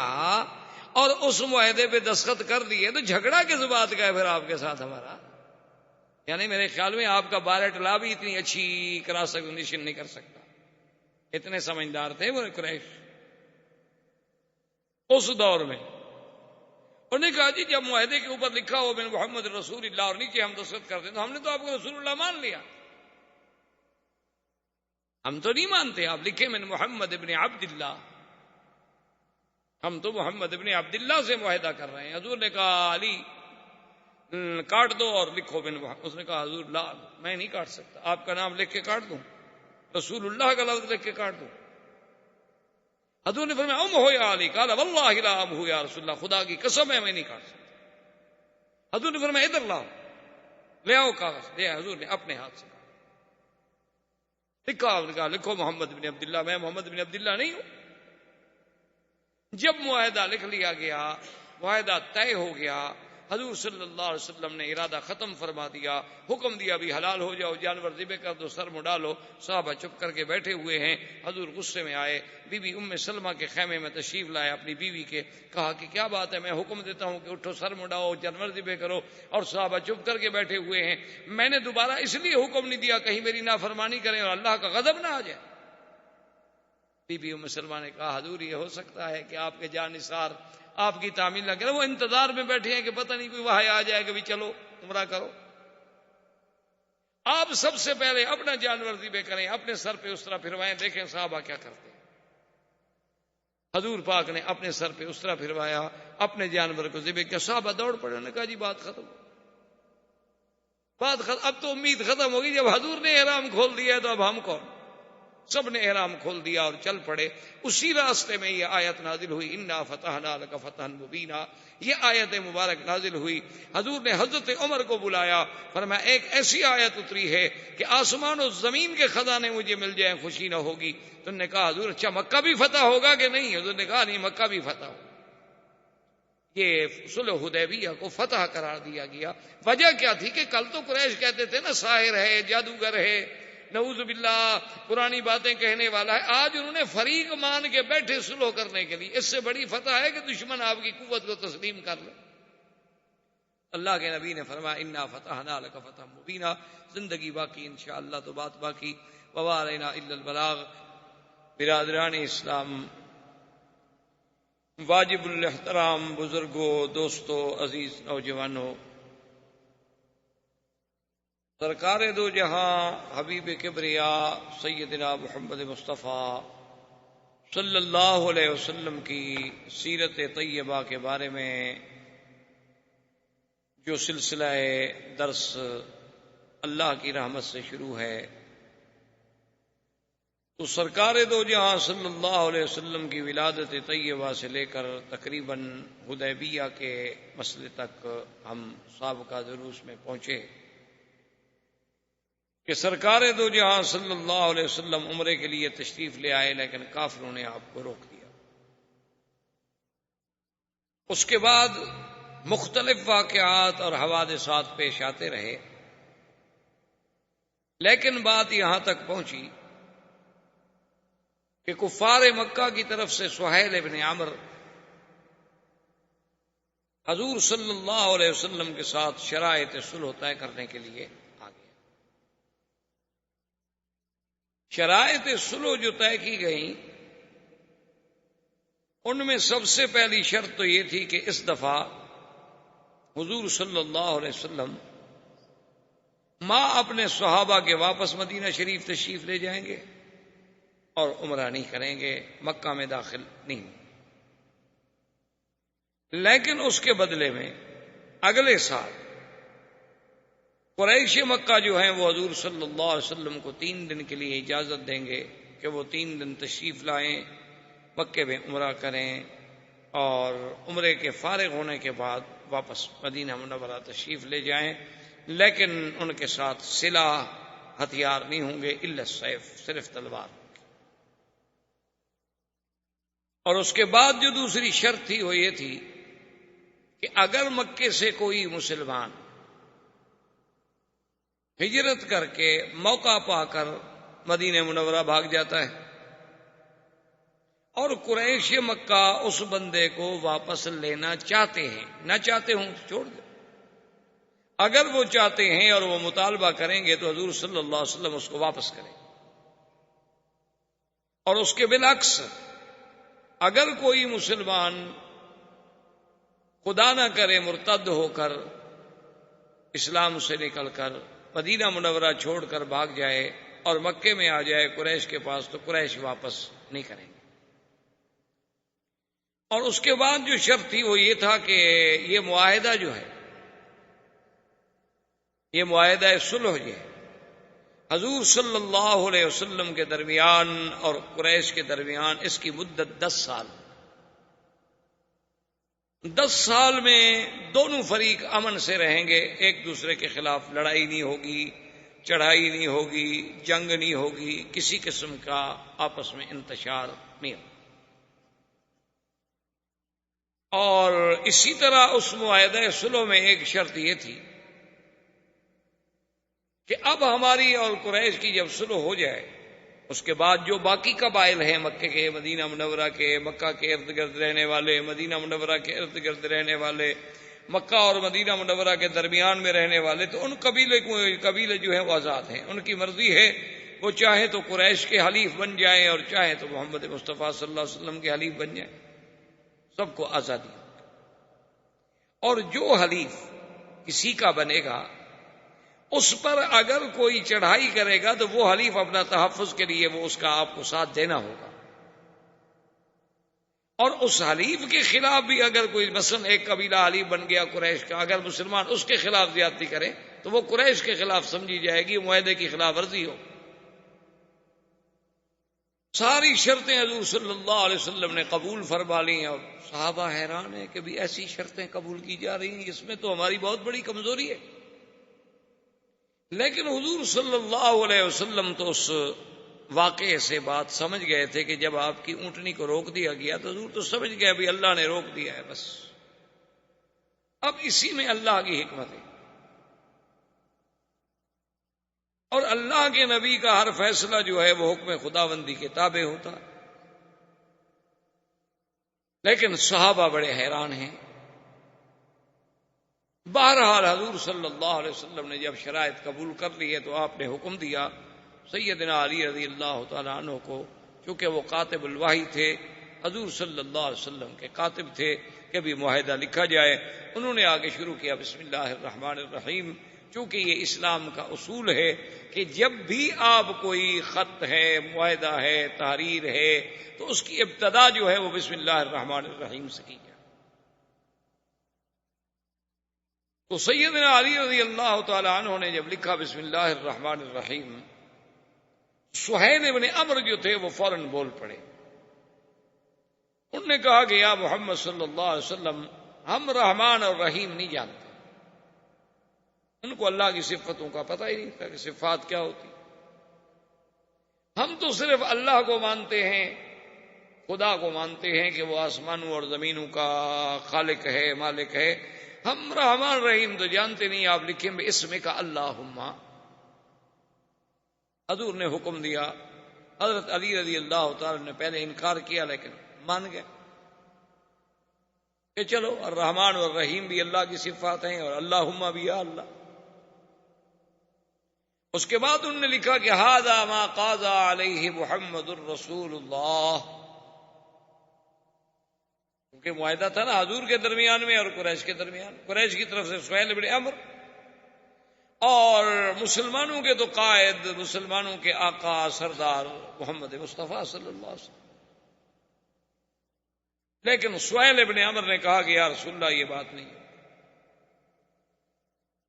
اور اس معاہدے پہ دستخط کر دیے تو جھگڑا کس بات کا ہے پھر آپ کے ساتھ ہمارا؟ یعنی میرے خیال میں آپ کا بارٹ لا بھی اتنی اچھی کراس کنڈیشن نہیں کر سکتا، اتنے سمجھدار تھے وہ قریش اس دور میں۔ انہوں نے کہا جی جب معاہدے کے اوپر لکھا ہو بن محمد رسول اللہ اور نیچے ہم دستخط کرتے ہیں تو ہم نے تو آپ کو رسول اللہ مان لیا، ہم تو نہیں مانتے، آپ لکھیں من محمد ابن عبداللہ، ہم تو محمد ابن عبداللہ سے معاہدہ کر رہے ہیں۔ حضور نے کہا علی کاٹ دو اور لکھو بن محمد۔ اس نے کہا حضور لا، میں نہیں کاٹ سکتا، آپ کا نام لکھ کے کاٹ دوں، رسول اللہ کا لفظ لکھ کے کاٹ دوں؟ حضور نے فرمایا ام ہو یا علی، قال واللہ لا ام ہو یا رسول اللہ، خدا کی قسم ہے میں نہیں کاٹ سکتا۔ حضور نے فرمایا ادھر لاؤ، لے آؤ کاغذ، لے حضور نے اپنے ہاتھ سے لکھا، آپ نے کہا لکھو محمد بن عبداللہ، میں محمد بن عبداللہ نہیں ہوں۔ جب معاہدہ لکھ لیا گیا، معاہدہ طے ہو گیا، حضور صلی اللہ علیہ وسلم نے ارادہ ختم فرما دیا، حکم دیا بھی حلال ہو جاؤ، جانور ذبح کر دو، سر مڈا لو۔ صحابہ چپ کر کے بیٹھے ہوئے ہیں، حضور غصے میں آئے، بی بی ام سلمہ کے خیمے میں تشریف لائے اپنی بیوی کے، کہا کہ کیا بات ہے، میں حکم دیتا ہوں کہ اٹھو سر مڈاؤ، جانور ذبح کرو، اور صحابہ چپ کر کے بیٹھے ہوئے ہیں۔ میں نے دوبارہ اس لیے حکم نہیں دیا کہیں میری نافرمانی کریں اور اللہ کا غضب نہ آ جائے۔ بی بی ام سلمہ نے کہا حضور یہ ہو سکتا ہے کہ آپ کے جان نثار آپ کی تعمیل نہ کریں، وہ انتظار میں بیٹھے ہیں کہ پتہ نہیں کوئی وحی آ جائے کہ بھی چلو عمرہ کرو۔ آپ سب سے پہلے اپنا جانور ذبح کریں، اپنے سر پہ اس طرح پھروائیں، دیکھیں صحابہ کیا کرتے ہیں۔ حضور پاک نے اپنے سر پہ اس طرح پھروایا، اپنے جانور کو ذبح کیا، صحابہ دوڑ پڑے، انہوں نے کہا جی بات ختم، بات ختم، اب تو امید ختم ہوگی، جب حضور نے احرام کھول دیا ہے تو اب ہم کون؟ سب نے احرام کھول دیا اور چل پڑے. اسی راستے میں یہ آیت نازل ہوئی انا فتحنا لک فتحا مبینا. یہ آیت مبارک نازل ہوئی. حضور نے حضرت عمر کو بلایا، فرمایا ایک ایسی آیت اتری ہے کہ آسمان و زمین کے خزانے مجھے مل جائیں خوشی نہ ہوگی. تو انہوں نے کہا حضور اچھا مکہ بھی فتح ہوگا کہ نہیں؟ حضور نے کہا نہیں، مکہ بھی فتح ہوگا. یہ صلح حدیبیہ کو فتح قرار دیا گیا. وجہ کیا تھی کہ کل تو قریش کہتے تھے نا ساحر ہے، جادوگر ہے، نعوذ باللہ پرانی باتیں کہنے والا ہے. آج انہوں نے فریق مان کے بیٹھے صلح کرنے کے لیے. اس سے بڑی فتح ہے کہ دشمن آپ کی قوت کو تسلیم کر لے. اللہ کے نبی نے فرمایا انا فتحنا لک فتحا مبینا. زندگی باقی انشاءاللہ تو بات باقی. وما علینا الا البلاغ. برادران اسلام، واجب الاحترام بزرگوں، دوستوں، عزیز نوجوانوں، سرکار دو جہاں حبیب کبریا سیدنا محمد مصطفیٰ صلی اللہ علیہ وسلم کی سیرت طیبہ کے بارے میں جو سلسلہ درس اللہ کی رحمت سے شروع ہے، تو سرکار دو جہاں صلی اللہ علیہ وسلم کی ولادت طیبہ سے لے کر تقریباً حدیبیہ کے مسئلے تک ہم سابقہ دروس میں پہنچے کہ سرکار دو جہاں صلی اللہ علیہ وسلم عمرے کے لیے تشریف لے آئے، لیکن کافروں نے آپ کو روک دیا. اس کے بعد مختلف واقعات اور حوادثات پیش آتے رہے، لیکن بات یہاں تک پہنچی کہ کفار مکہ کی طرف سے سہیل ابن عمرو حضور صلی اللہ علیہ وسلم کے ساتھ شرائط صلح طے کرنے کے لیے آ گئے. شرائط صلح جو طے کی گئیں ان میں سب سے پہلی شرط تو یہ تھی کہ اس دفعہ حضور صلی اللہ علیہ وسلم ماں اپنے صحابہ کے واپس مدینہ شریف تشریف لے جائیں گے اور عمرہ نہیں کریں گے، مکہ میں داخل نہیں. لیکن اس کے بدلے میں اگلے سال قریش مکہ جو ہیں وہ حضور صلی اللہ علیہ وسلم کو 3 دن کے لیے اجازت دیں گے کہ وہ 3 دن تشریف لائیں، مکے میں عمرہ کریں اور عمرے کے فارغ ہونے کے بعد واپس مدینہ منورہ تشریف لے جائیں. لیکن ان کے ساتھ سلاح ہتھیار نہیں ہوں گے الا السیف، صرف تلوار. اور اس کے بعد جو دوسری شرط تھی وہ یہ تھی کہ اگر مکے سے کوئی مسلمان ہجرت کر کے موقع پا کر مدینہ منورہ بھاگ جاتا ہے اور قریش مکہ اس بندے کو واپس لینا چاہتے ہیں، نہ چاہتے ہوں تو چھوڑ دیں، اگر وہ چاہتے ہیں اور وہ مطالبہ کریں گے تو حضور صلی اللہ علیہ وسلم اس کو واپس کریں. اور اس کے بالعکس اگر کوئی مسلمان خدا نہ کرے مرتد ہو کر اسلام سے نکل کر مدینہ منورہ چھوڑ کر بھاگ جائے اور مکے میں آ جائے قریش کے پاس تو قریش واپس نہیں کریں گے. اور اس کے بعد جو شرط تھی وہ یہ تھا کہ یہ معاہدہ جو ہے، یہ معاہدہ صلح جو ہے حضور صلی اللہ علیہ وسلم کے درمیان اور قریش کے درمیان، اس کی مدت 10 سال. 10 سال میں دونوں فریق امن سے رہیں گے، ایک دوسرے کے خلاف لڑائی نہیں ہوگی، چڑھائی نہیں ہوگی، جنگ نہیں ہوگی، کسی قسم کا آپس میں انتشار نہیں ہوگا. اور اسی طرح اس معاہدہ صلح میں ایک شرط یہ تھی کہ اب ہماری اور قریش کی جب صلح ہو جائے اس کے بعد جو باقی قبائل ہیں مکے کے، مدینہ منورہ کے، مکہ کے ارد گرد رہنے والے، مدینہ منورہ کے ارد گرد رہنے والے، مکہ اور مدینہ منورہ کے درمیان میں رہنے والے، تو ان قبیلے جو ہیں وہ آزاد ہیں. ان کی مرضی ہے، وہ چاہے تو قریش کے حلیف بن جائیں اور چاہے تو محمد مصطفیٰ صلی اللہ علیہ وسلم کے حلیف بن جائیں، سب کو آزادی. اور جو حلیف کسی کا بنے گا اس پر اگر کوئی چڑھائی کرے گا تو وہ حلیف اپنا تحفظ کے لیے وہ اس کا آپ کو ساتھ دینا ہوگا. اور اس حلیف کے خلاف بھی اگر کوئی مثلا ایک قبیلہ حلیف بن گیا قریش کا، اگر مسلمان اس کے خلاف زیادتی کرے تو وہ قریش کے خلاف سمجھی جائے گی، معاہدے کی خلاف ورزی ہو. ساری شرطیں حضور صلی اللہ علیہ وسلم نے قبول فرما لی ہیں، اور صحابہ حیران ہیں کہ بھی ایسی شرطیں قبول کی جا رہی ہیں، اس میں تو ہماری بہت بڑی کمزوری ہے۔ لیکن حضور صلی اللہ علیہ وسلم تو اس واقعے سے بات سمجھ گئے تھے کہ جب آپ کی اونٹنی کو روک دیا گیا تو حضور تو سمجھ گئے بھی اللہ نے روک دیا ہے، بس اب اسی میں اللہ کی حکمت ہے، اور اللہ کے نبی کا ہر فیصلہ جو ہے وہ حکم خداوندی کے تابع ہوتا ہے۔ لیکن صحابہ بڑے حیران ہیں۔ بہرحال حضور صلی اللہ علیہ وسلم نے جب شرائط قبول کر لی ہے تو آپ نے حکم دیا سیدنا علی رضی اللہ تعالی عنہ کو، چونکہ وہ کاتب الوحی تھے، حضور صلی اللہ علیہ وسلم کے کاتب تھے، کہ بھی معاہدہ لکھا جائے۔ انہوں نے آگے شروع کیا بسم اللہ الرحمن الرحیم، چونکہ یہ اسلام کا اصول ہے کہ جب بھی آپ کوئی خط ہے، معاہدہ ہے، تحریر ہے، تو اس کی ابتدا جو ہے وہ بسم اللہ الرحمن الرحیم سے کی جائے۔ تو سیدنا علی رضی اللہ تعالی عنہ نے جب لکھا بسم اللہ الرحمن الرحیم، سہیل بن عمرو جو تھے وہ فوراً بول پڑے۔ انہوں نے کہا کہ یا محمد صلی اللہ علیہ وسلم، ہم رحمان اور رحیم نہیں جانتے۔ ان کو اللہ کی صفتوں کا پتہ ہی نہیں تھا کہ صفات کیا ہوتی۔ ہم تو صرف اللہ کو مانتے ہیں، خدا کو مانتے ہیں کہ وہ آسمانوں اور زمینوں کا خالق ہے، مالک ہے۔ ہم رحمان رحیم تو جانتے نہیں، آپ لکھیں بے اسم کا اللہم۔ حضور نے حکم دیا، حضرت علی رضی اللہ تعالی نے پہلے انکار کیا لیکن مان گئے کہ چلو الرحمن اور الرحیم بھی اللہ کی صفات ہیں، اور اللہم بھی یا اللہ۔ اس کے بعد انہوں نے لکھا کہ ھذا ما قاضى علیہ محمد الرسول اللہ، کیونکہ معاہدہ تھا نا حضور کے درمیان میں اور قریش کے درمیان، قریش کی طرف سے سہیل بن عمرو، اور مسلمانوں کے تو قائد، مسلمانوں کے آقا سردار محمد مصطفیٰ صلی اللہ علیہ وسلم۔ لیکن سہیل بن عمرو نے کہا کہ یا رسول اللہ یہ بات نہیں ہے۔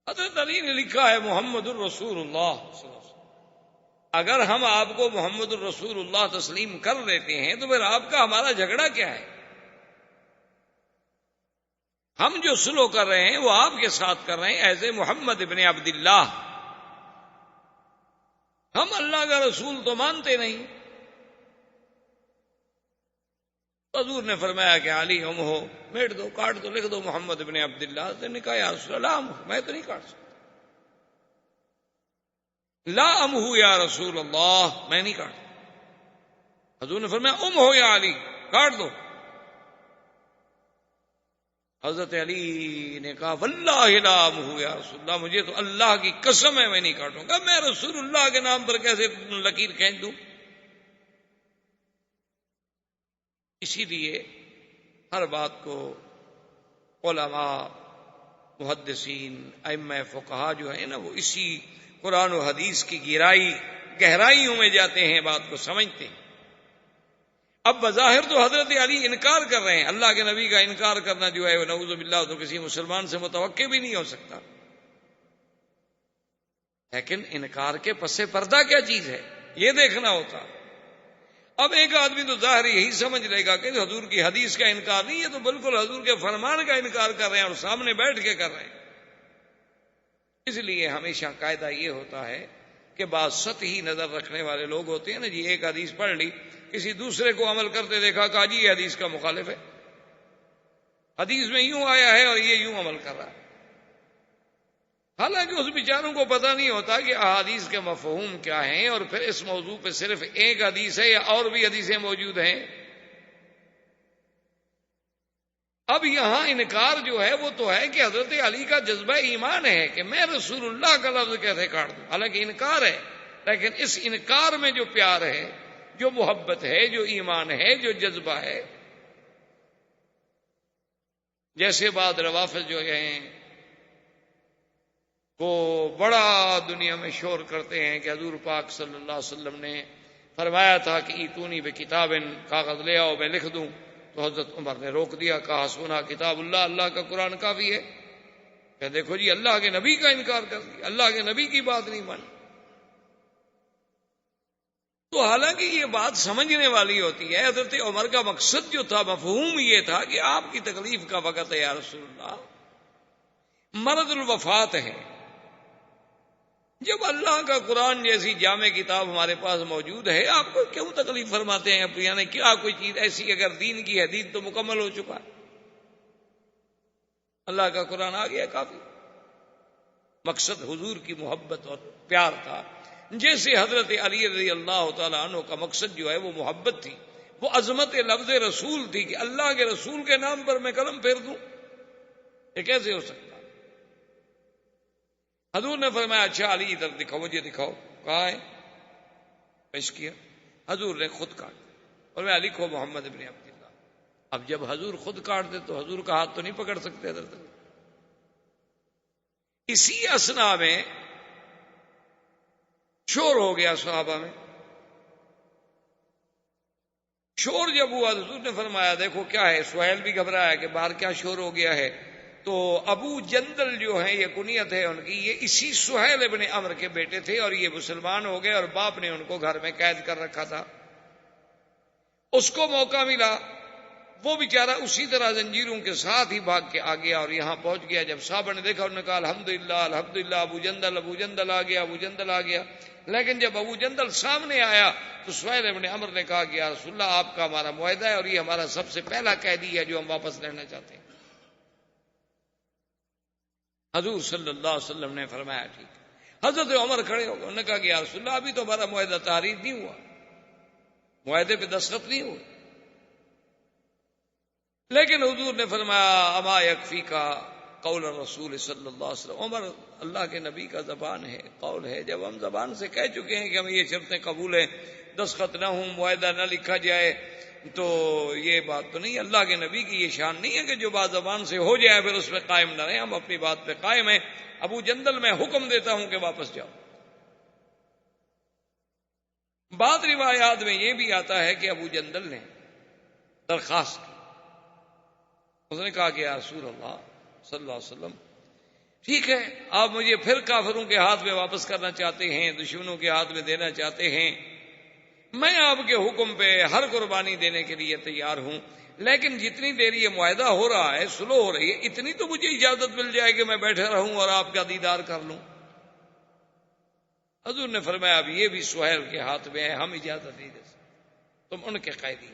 حضرت علی نے لکھا ہے محمد الرسول اللہ صلی اللہ علیہ وسلم، اگر ہم آپ کو محمد الرسول اللہ تسلیم کر لیتے ہیں تو پھر آپ کا ہمارا جھگڑا کیا ہے؟ ہم جو سلو کر رہے ہیں وہ آپ کے ساتھ کر رہے ہیں ایز اے محمد ابن عبداللہ، ہم اللہ کا رسول تو مانتے نہیں۔ حضور نے فرمایا کہ علی ہم ہو، میٹ دو، کاٹ دو، لکھ دو محمد ابن عبداللہ۔ سے نے کہا یا رسول اللہ میں تو نہیں کاٹ سکتا، لا ام ہو یا رسول اللہ، میں نہیں کاٹ۔ حضور نے فرمایا ہو یا علی، کاٹ دو۔ حضرت علی نے کہا واللہ لا ام ہو یا رسول اللہ، مجھے تو اللہ کی قسم ہے میں نہیں کاٹوں گا، میں رسول اللہ کے نام پر کیسے لکیر کھینچ دوں؟ اسی لیے ہر بات کو علماء، محدثین، ائمہ فقہا جو ہیں نا وہ اسی قرآن و حدیث کی گہرائیوں میں جاتے ہیں، بات کو سمجھتے ہیں۔ اب بظاہر تو حضرت علی انکار کر رہے ہیں، اللہ کے نبی کا انکار کرنا جو ہے وہ نعوذ باللہ تو کسی مسلمان سے متوقع بھی نہیں ہو سکتا، لیکن انکار کے پس پردہ کیا چیز ہے یہ دیکھنا ہوتا۔ اب ایک آدمی تو ظاہر یہی سمجھ لے گا کہ حضور کی حدیث کا انکار نہیں ہے، تو بالکل حضور کے فرمان کا انکار کر رہے ہیں اور سامنے بیٹھ کے کر رہے ہیں۔ اس لیے ہمیشہ قاعدہ یہ ہوتا ہے کہ بعض سطحی نظر رکھنے والے لوگ ہوتے ہیں نا، جی ایک حدیث پڑھ لی، کسی دوسرے کو عمل کرتے دیکھا، کہا جی یہ حدیث کا مخالف ہے، حدیث میں یوں آیا ہے اور یہ یوں عمل کر رہا ہے، حالانکہ اس بیچاروں کو پتہ نہیں ہوتا کہ احادیث کے مفہوم کیا ہیں، اور پھر اس موضوع پہ صرف ایک حدیث ہے یا اور بھی حدیثیں موجود ہیں۔ اب یہاں انکار جو ہے وہ تو ہے کہ حضرت علی کا جذبہ ایمان ہے کہ میں رسول اللہ کا لفظ کیسے کاٹ دوں، حالانکہ انکار ہے، لیکن اس انکار میں جو پیار ہے، جو محبت ہے، جو ایمان ہے، جو جذبہ ہے۔ جیسے بعض روافض جو ہیں وہ بڑا دنیا میں شور کرتے ہیں کہ حضور پاک صلی اللہ علیہ وسلم نے فرمایا تھا کہ ایتونی بکتاب، کاغذ لے آؤ میں لکھ دوں، تو حضرت عمر نے روک دیا، کہا سونا کتاب اللہ، اللہ کا قرآن کافی ہے۔ کہ دیکھو جی اللہ کے نبی کا انکار کر دیا، اللہ کے نبی کی بات نہیں مانی۔ تو حالانکہ یہ بات سمجھنے والی ہوتی ہے، حضرت عمر کا مقصد جو تھا، مفہوم یہ تھا کہ آپ کی تکلیف کا وقت ہے یا رسول اللہ، مرض الوفات ہے، جب اللہ کا قرآن جیسی جامع کتاب ہمارے پاس موجود ہے، آپ کو کیوں تکلیف فرماتے ہیں؟ یعنی کیا کوئی چیز ایسی اگر دین کی ہے، دین تو مکمل ہو چکا ہے، اللہ کا قرآن آ گیا کافی۔ مقصد حضور کی محبت اور پیار تھا، جیسے حضرت علی رضی اللہ تعالیٰ عنہ کا مقصد جو ہے وہ محبت تھی، وہ عظمت لفظ رسول تھی کہ اللہ کے رسول کے نام پر میں قلم پھیر دوں، یہ کیسے ہو سکتا؟ حضور نے فرمایا اچھا علی ادھر دکھاؤ، مجھے دکھاؤ، کہاں ہے؟ پیش کیا، حضور نے خود کاٹ، اور میں لکھو محمد ابن عبداللہ۔ اب جب حضور خود کاٹ دے تو حضور کا ہاتھ تو نہیں پکڑ سکتے حضرت۔ اسی اسنا میں شور ہو گیا صحابہ میں، شور جب ہوا حضور نے فرمایا دیکھو کیا ہے، سہیل بھی گھبرایا کہ باہر کیا شور ہو گیا ہے، تو ابو جندل جو ہیں، یہ کنیت ہے ان کی، یہ اسی سہیل ابن عمرو کے بیٹے تھے، اور یہ مسلمان ہو گئے اور باپ نے ان کو گھر میں قید کر رکھا تھا۔ اس کو موقع ملا، وہ بیچارہ اسی طرح زنجیروں کے ساتھ ہی بھاگ کے آ گیا اور یہاں پہنچ گیا۔ جب صحابہ نے دیکھا انہوں نے کہا الحمدللہ الحمدللہ، ابو جندل آ گیا، ابو جندل آ گیا۔ لیکن جب ابو جندل سامنے آیا تو سہیل ابن عمرو نے کہا کہ یا رسول اللہ، آپ کا ہمارا معاہدہ ہے اور یہ ہمارا سب سے پہلا قیدی ہے جو ہم واپس لینا چاہتے ہیں۔ حضور صلی اللہ علیہ وسلم نے فرمایا ٹھیک ہے۔ حضرت عمر کھڑے ہو گئے، انہوں نے کہا کہ یا رسول اللہ، ابھی تو ہمارا معاہدہ تحریر نہیں ہوا، معاہدے پہ دستخط نہیں ہوئے۔ لیکن حضور نے فرمایا اما یکفی کا قول الرسول صلی اللہ علیہ وسلم، عمر اللہ کے نبی کا زبان ہے، قول ہے، جب ہم زبان سے کہہ چکے ہیں کہ ہمیں یہ شرطیں قبول ہیں، دستخط نہ ہوں، معاہدہ نہ لکھا جائے، تو یہ بات تو نہیں، اللہ کے نبی کی یہ شان نہیں ہے کہ جو بات زبان سے ہو جائے پھر اس پہ قائم نہ رہیں، ہم اپنی بات پہ قائم ہیں۔ ابو جندل میں حکم دیتا ہوں کہ واپس جاؤ۔ بعض روایات میں یہ بھی آتا ہے کہ ابو جندل نے درخواست کی، اس نے کہا کہ یا رسول اللہ صلی اللہ علیہ وسلم، ٹھیک ہے آپ مجھے پھر کافروں کے ہاتھ میں واپس کرنا چاہتے ہیں، دشمنوں کے ہاتھ میں دینا چاہتے ہیں، میں آپ کے حکم پہ ہر قربانی دینے کے لیے تیار ہوں، لیکن جتنی دیر یہ معاہدہ ہو رہا ہے، سلو ہو رہی ہے، اتنی تو مجھے اجازت مل جائے کہ میں بیٹھا رہوں اور آپ کا دیدار کر لوں۔ حضور نے فرمایا اب یہ بھی سہیل کے ہاتھ میں ہے، ہم اجازت نہیں دے سکتے، تم ان کے قیدی۔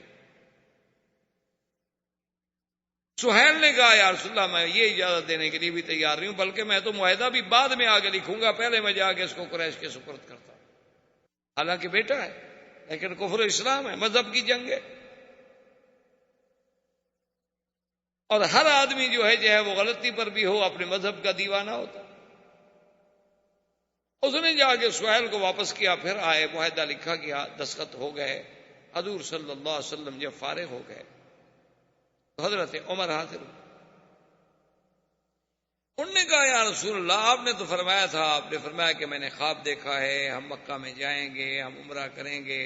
سہیل نے کہا یا رسول اللہ، میں یہ اجازت دینے کے لیے بھی تیار نہیں ہوں، بلکہ میں تو معاہدہ بھی بعد میں آگے لکھوں گا، پہلے میں جا کے اس کو قریش کے سپرد کرتا ہوں۔ حالانکہ بیٹا ہے، لیکن کفر اسلام ہے، مذہب کی جنگ ہے، اور ہر آدمی جو ہے چاہے وہ غلطی پر بھی ہو اپنے مذہب کا دیوانہ ہوتا۔ اس نے جا کے سہیل کو واپس کیا، پھر آئے، معاہدہ لکھا گیا، دستخط ہو گئے۔ حضور صلی اللہ علیہ وسلم جب فارغ ہو گئے تو حضرت عمر حاضر ہوئے، انہوں نے کہا یا رسول اللہ، آپ نے تو فرمایا تھا، آپ نے فرمایا کہ میں نے خواب دیکھا ہے، ہم مکہ میں جائیں گے، ہم عمرہ کریں گے،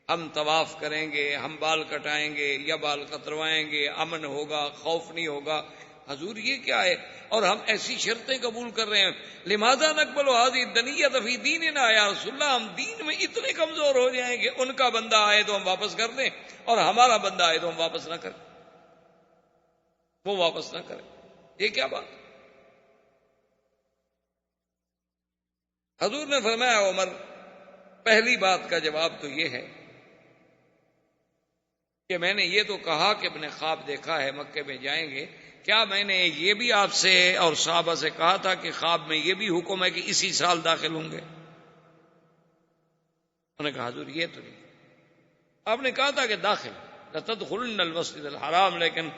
ہم طواف کریں گے، ہم بال کٹائیں گے یا بال کتروائیں گے، امن ہوگا، خوف نہیں ہوگا۔ حضور یہ کیا ہے؟ اور ہم ایسی شرطیں قبول کر رہے ہیں، لماذا نقبل هذه الدنیۃ فی دیننا، یا رسول اللہ ہم دین میں اتنے کمزور ہو جائیں کہ ان کا بندہ آئے تو ہم واپس کر دیں اور ہمارا بندہ آئے تو ہم واپس نہ کریں، وہ واپس نہ کریں، یہ کیا بات؟ حضور نے فرمایا عمر، پہلی بات کا جواب تو یہ ہے کہ میں نے یہ تو کہا کہ میں نے خواب دیکھا ہے، مکے میں جائیں گے، کیا میں نے یہ بھی آپ سے اور صحابہ سے کہا تھا کہ خواب میں یہ بھی حکم ہے کہ اسی سال داخل ہوں گے؟ انہوں نے کہا حضور یہ تو نہیں، آپ نے کہا تھا کہ داخل لتدخلن المسجد الحرام، لیکن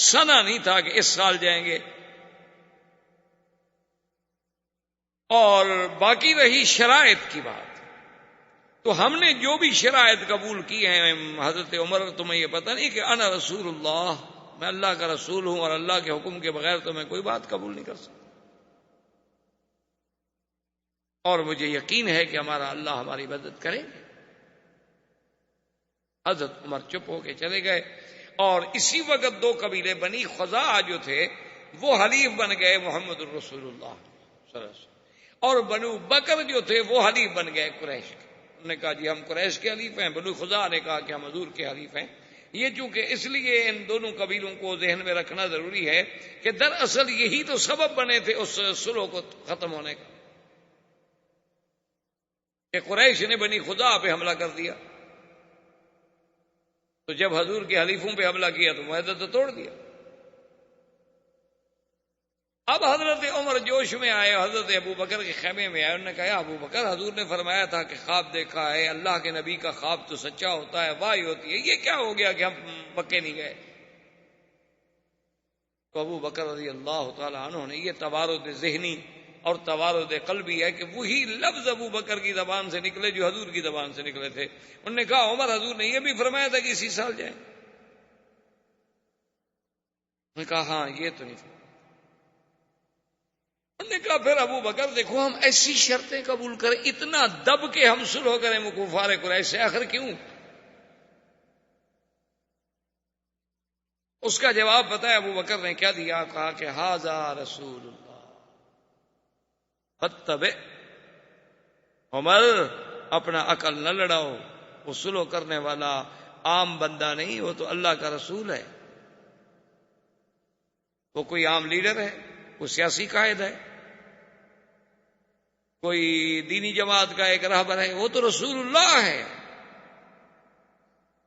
سنا نہیں تھا کہ اس سال جائیں گے۔ اور باقی رہی شرائط کی بات، تو ہم نے جو بھی شرائط قبول کی ہیں حضرت عمر، تمہیں یہ پتہ نہیں کہ انا رسول اللہ، میں اللہ کا رسول ہوں اور اللہ کے حکم کے بغیر تو میں کوئی بات قبول نہیں کر سکتا، اور مجھے یقین ہے کہ ہمارا اللہ ہماری مدد کرے گا۔ حضرت عمر چپ ہو کے چلے گئے، اور اسی وقت دو قبیلے بنی خزاعہ جو تھے وہ حلیف بن گئے محمد الرسول اللہ صلی اللہ علیہ وسلم، اور بنو بکر جو تھے وہ حلیف بن گئے قریش کے۔ انہوں نے کہا جی ہم قریش کے حلیف ہیں. بنو خزاعہ نے کہا کہ ہم حضور کے حلیف ہیں. یہ چونکہ اس لیے ان دونوں قبیلوں کو ذہن میں رکھنا ضروری ہے کہ دراصل یہی تو سبب بنے تھے اس صلح کو ختم ہونے کا، کہ قریش نے بنی خزاعہ پہ حملہ کر دیا. تو جب حضور کے حلیفوں پہ حملہ کیا تو معاہدہ تو توڑ دیا. اب حضرت عمر جوش میں آئے، حضرت ابو بکر کے خیمے میں آئے. انہوں نے کہا یا ابو بکر، حضور نے فرمایا تھا کہ خواب دیکھا ہے، اللہ کے نبی کا خواب تو سچا ہوتا ہے، وحی ہوتی ہے، یہ کیا ہو گیا کہ ہم مکے نہیں گئے؟ تو ابو بکر رضی اللہ تعالی عنہ نے، یہ توارد ذہنی اور توارد قلبی ہے کہ وہی لفظ ابو بکر کی زبان سے نکلے جو حضور کی زبان سے نکلے تھے. انہوں نے کہا عمر، حضور نے یہ بھی فرمایا تھا کہ اسی سال جائیں؟ انہوں نے کہا ہاں یہ تو نہیں فرمایا. انہوں نے کہا پھر ابو بکر دیکھو، ہم ایسی شرطیں قبول کریں، اتنا دب کے ہم صلح کریں کفار قریش سے، آخر کیوں؟ اس کا جواب پتہ ہے ابو بکر نے کیا دیا؟ کہا کہ ھذا رسول اللہ فتبع. عمر، اپنا عقل نہ لڑاؤ، وہ صلح کرنے والا عام بندہ نہیں، وہ تو اللہ کا رسول ہے. وہ کوئی عام لیڈر ہے، کوئی سیاسی قائد ہے، کوئی دینی جماعت کا ایک رہبر ہے؟ وہ تو رسول اللہ ہے.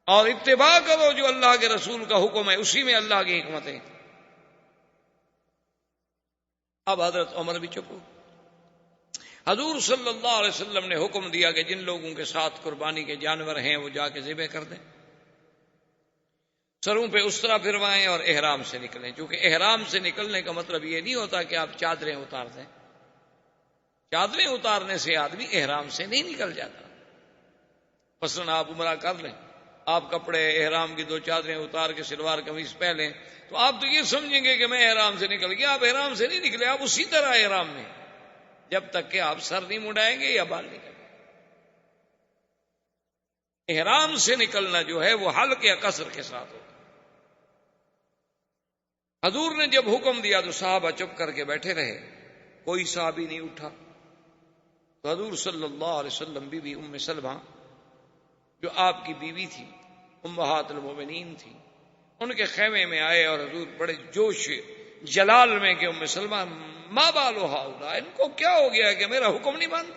اور اتباع کرو جو اللہ کے رسول کا حکم ہے، اسی میں اللہ کی حکمت ہے. اب حضرت عمر بھی چپ ہو. حضور صلی اللہ علیہ وسلم نے حکم دیا کہ جن لوگوں کے ساتھ قربانی کے جانور ہیں وہ جا کے ذبح کر دیں، سروں پہ استرا پھروائیں اور احرام سے نکلیں. چونکہ احرام سے نکلنے کا مطلب یہ نہیں ہوتا کہ آپ چادریں اتار دیں. چادریں اتارنے سے آدمی احرام سے نہیں نکل جاتا. مثلاً آپ عمرہ کر لیں، آپ کپڑے احرام کی 2 چادریں اتار کے شلوار قمیص پہنیں تو آپ تو یہ سمجھیں گے کہ میں احرام سے نکل گیا. آپ احرام سے نہیں نکلے، آپ اسی طرح احرام میں، جب تک کہ آپ سر نہیں مڈائیں گے یا بال نہیں کریں. احرام سے نکلنا جو ہے وہ حلق یا قصر کے ساتھ ہوتا. حضور نے جب حکم دیا تو صحابہ چپ کر کے بیٹھے رہے، کوئی صحابی نہیں اٹھا. تو حضور صلی اللہ علیہ وسلم بی بی ام سلمہ جو آپ کی بیوی تھی، امہات المومنین تھی، ان کے خیمے میں آئے اور حضور بڑے جوش جلال میں کہ ام سلمہ ما بال ہؤلاء، ان کو کیا ہو گیا کہ میرا حکم نہیں مانتے؟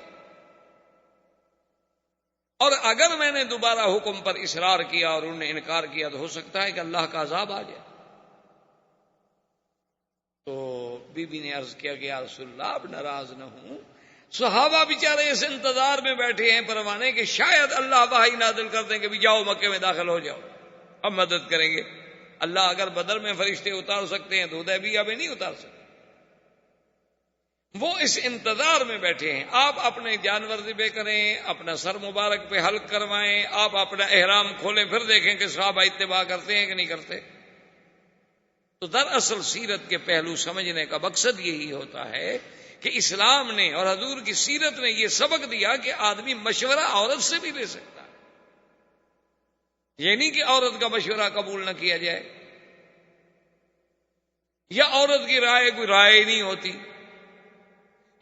اور اگر میں نے دوبارہ حکم پر اصرار کیا اور انہوں نے انکار کیا تو ہو سکتا ہے کہ اللہ کا عذاب آ جائے. تو بی بی نے عرض کیا کہ یا رسول اللہ اب ناراض نہ ہوں، صحابہ بیچارے اس انتظار میں بیٹھے ہیں پروانے کہ شاید اللہ وحی نازل کر دیں کہ بھی جاؤ مکے میں داخل ہو جاؤ، اب مدد کریں گے. اللہ اگر بدر میں فرشتے اتار سکتے ہیں تو حدیبیہ میں نہیں اتار سکتے. وہ اس انتظار میں بیٹھے ہیں. آپ اپنے جانور ذبح کریں، اپنا سر مبارک پہ حلق کروائیں، آپ اپنا احرام کھولیں، پھر دیکھیں کہ صحابہ اتباع کرتے ہیں کہ نہیں کرتے. تو دراصل سیرت کے پہلو سمجھنے کا مقصد یہی ہوتا ہے کہ اسلام نے اور حضور کی سیرت نے یہ سبق دیا کہ آدمی مشورہ عورت سے بھی لے سکتا ہے. یہ نہیں کہ عورت کا مشورہ قبول نہ کیا جائے، یا عورت کی رائے کوئی رائے نہیں ہوتی،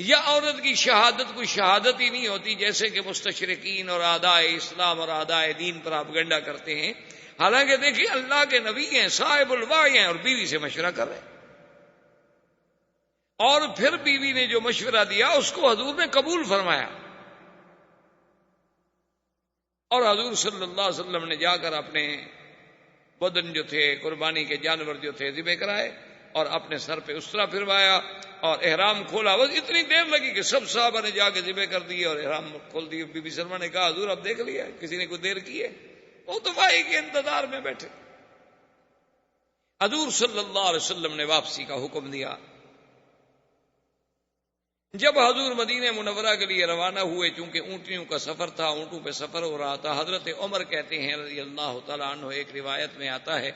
یا عورت کی شہادت کوئی شہادت ہی نہیں ہوتی، جیسے کہ مستشرقین اور اعدائے اسلام اور اعدائے دین پر پروپیگنڈا کرتے ہیں. حالانکہ دیکھیے اللہ کے نبی ہیں، صاحب الوحی ہیں، اور بیوی سے مشورہ کر رہے ہیں. اور پھر بیوی نے جو مشورہ دیا اس کو حضور نے قبول فرمایا. اور حضور صلی اللہ علیہ وسلم نے جا کر اپنے بدن جو تھے، قربانی کے جانور جو تھے ذبح کرائے اور اپنے سر پہ استرا پھروایا اور احرام کھولا. بس اتنی دیر لگی کہ سب صحابہ نے جا کے ذبح کر دیے اور احرام کھول دیے. بی بی سلمہ نے کہا حضور اب دیکھ لیا، کسی نے کوئی دیر کی ہے؟ وہ تو وحی کے انتظار میں بیٹھے. حضور صلی اللہ علیہ وسلم نے واپسی کا حکم دیا. جب حضور مدینہ منورہ کے لیے روانہ ہوئے، چونکہ اونٹنیوں کا سفر تھا، اونٹوں پہ سفر ہو رہا تھا، حضرت عمر کہتے ہیں رضی اللہ تعالیٰ عنہ، ایک روایت میں آتا ہے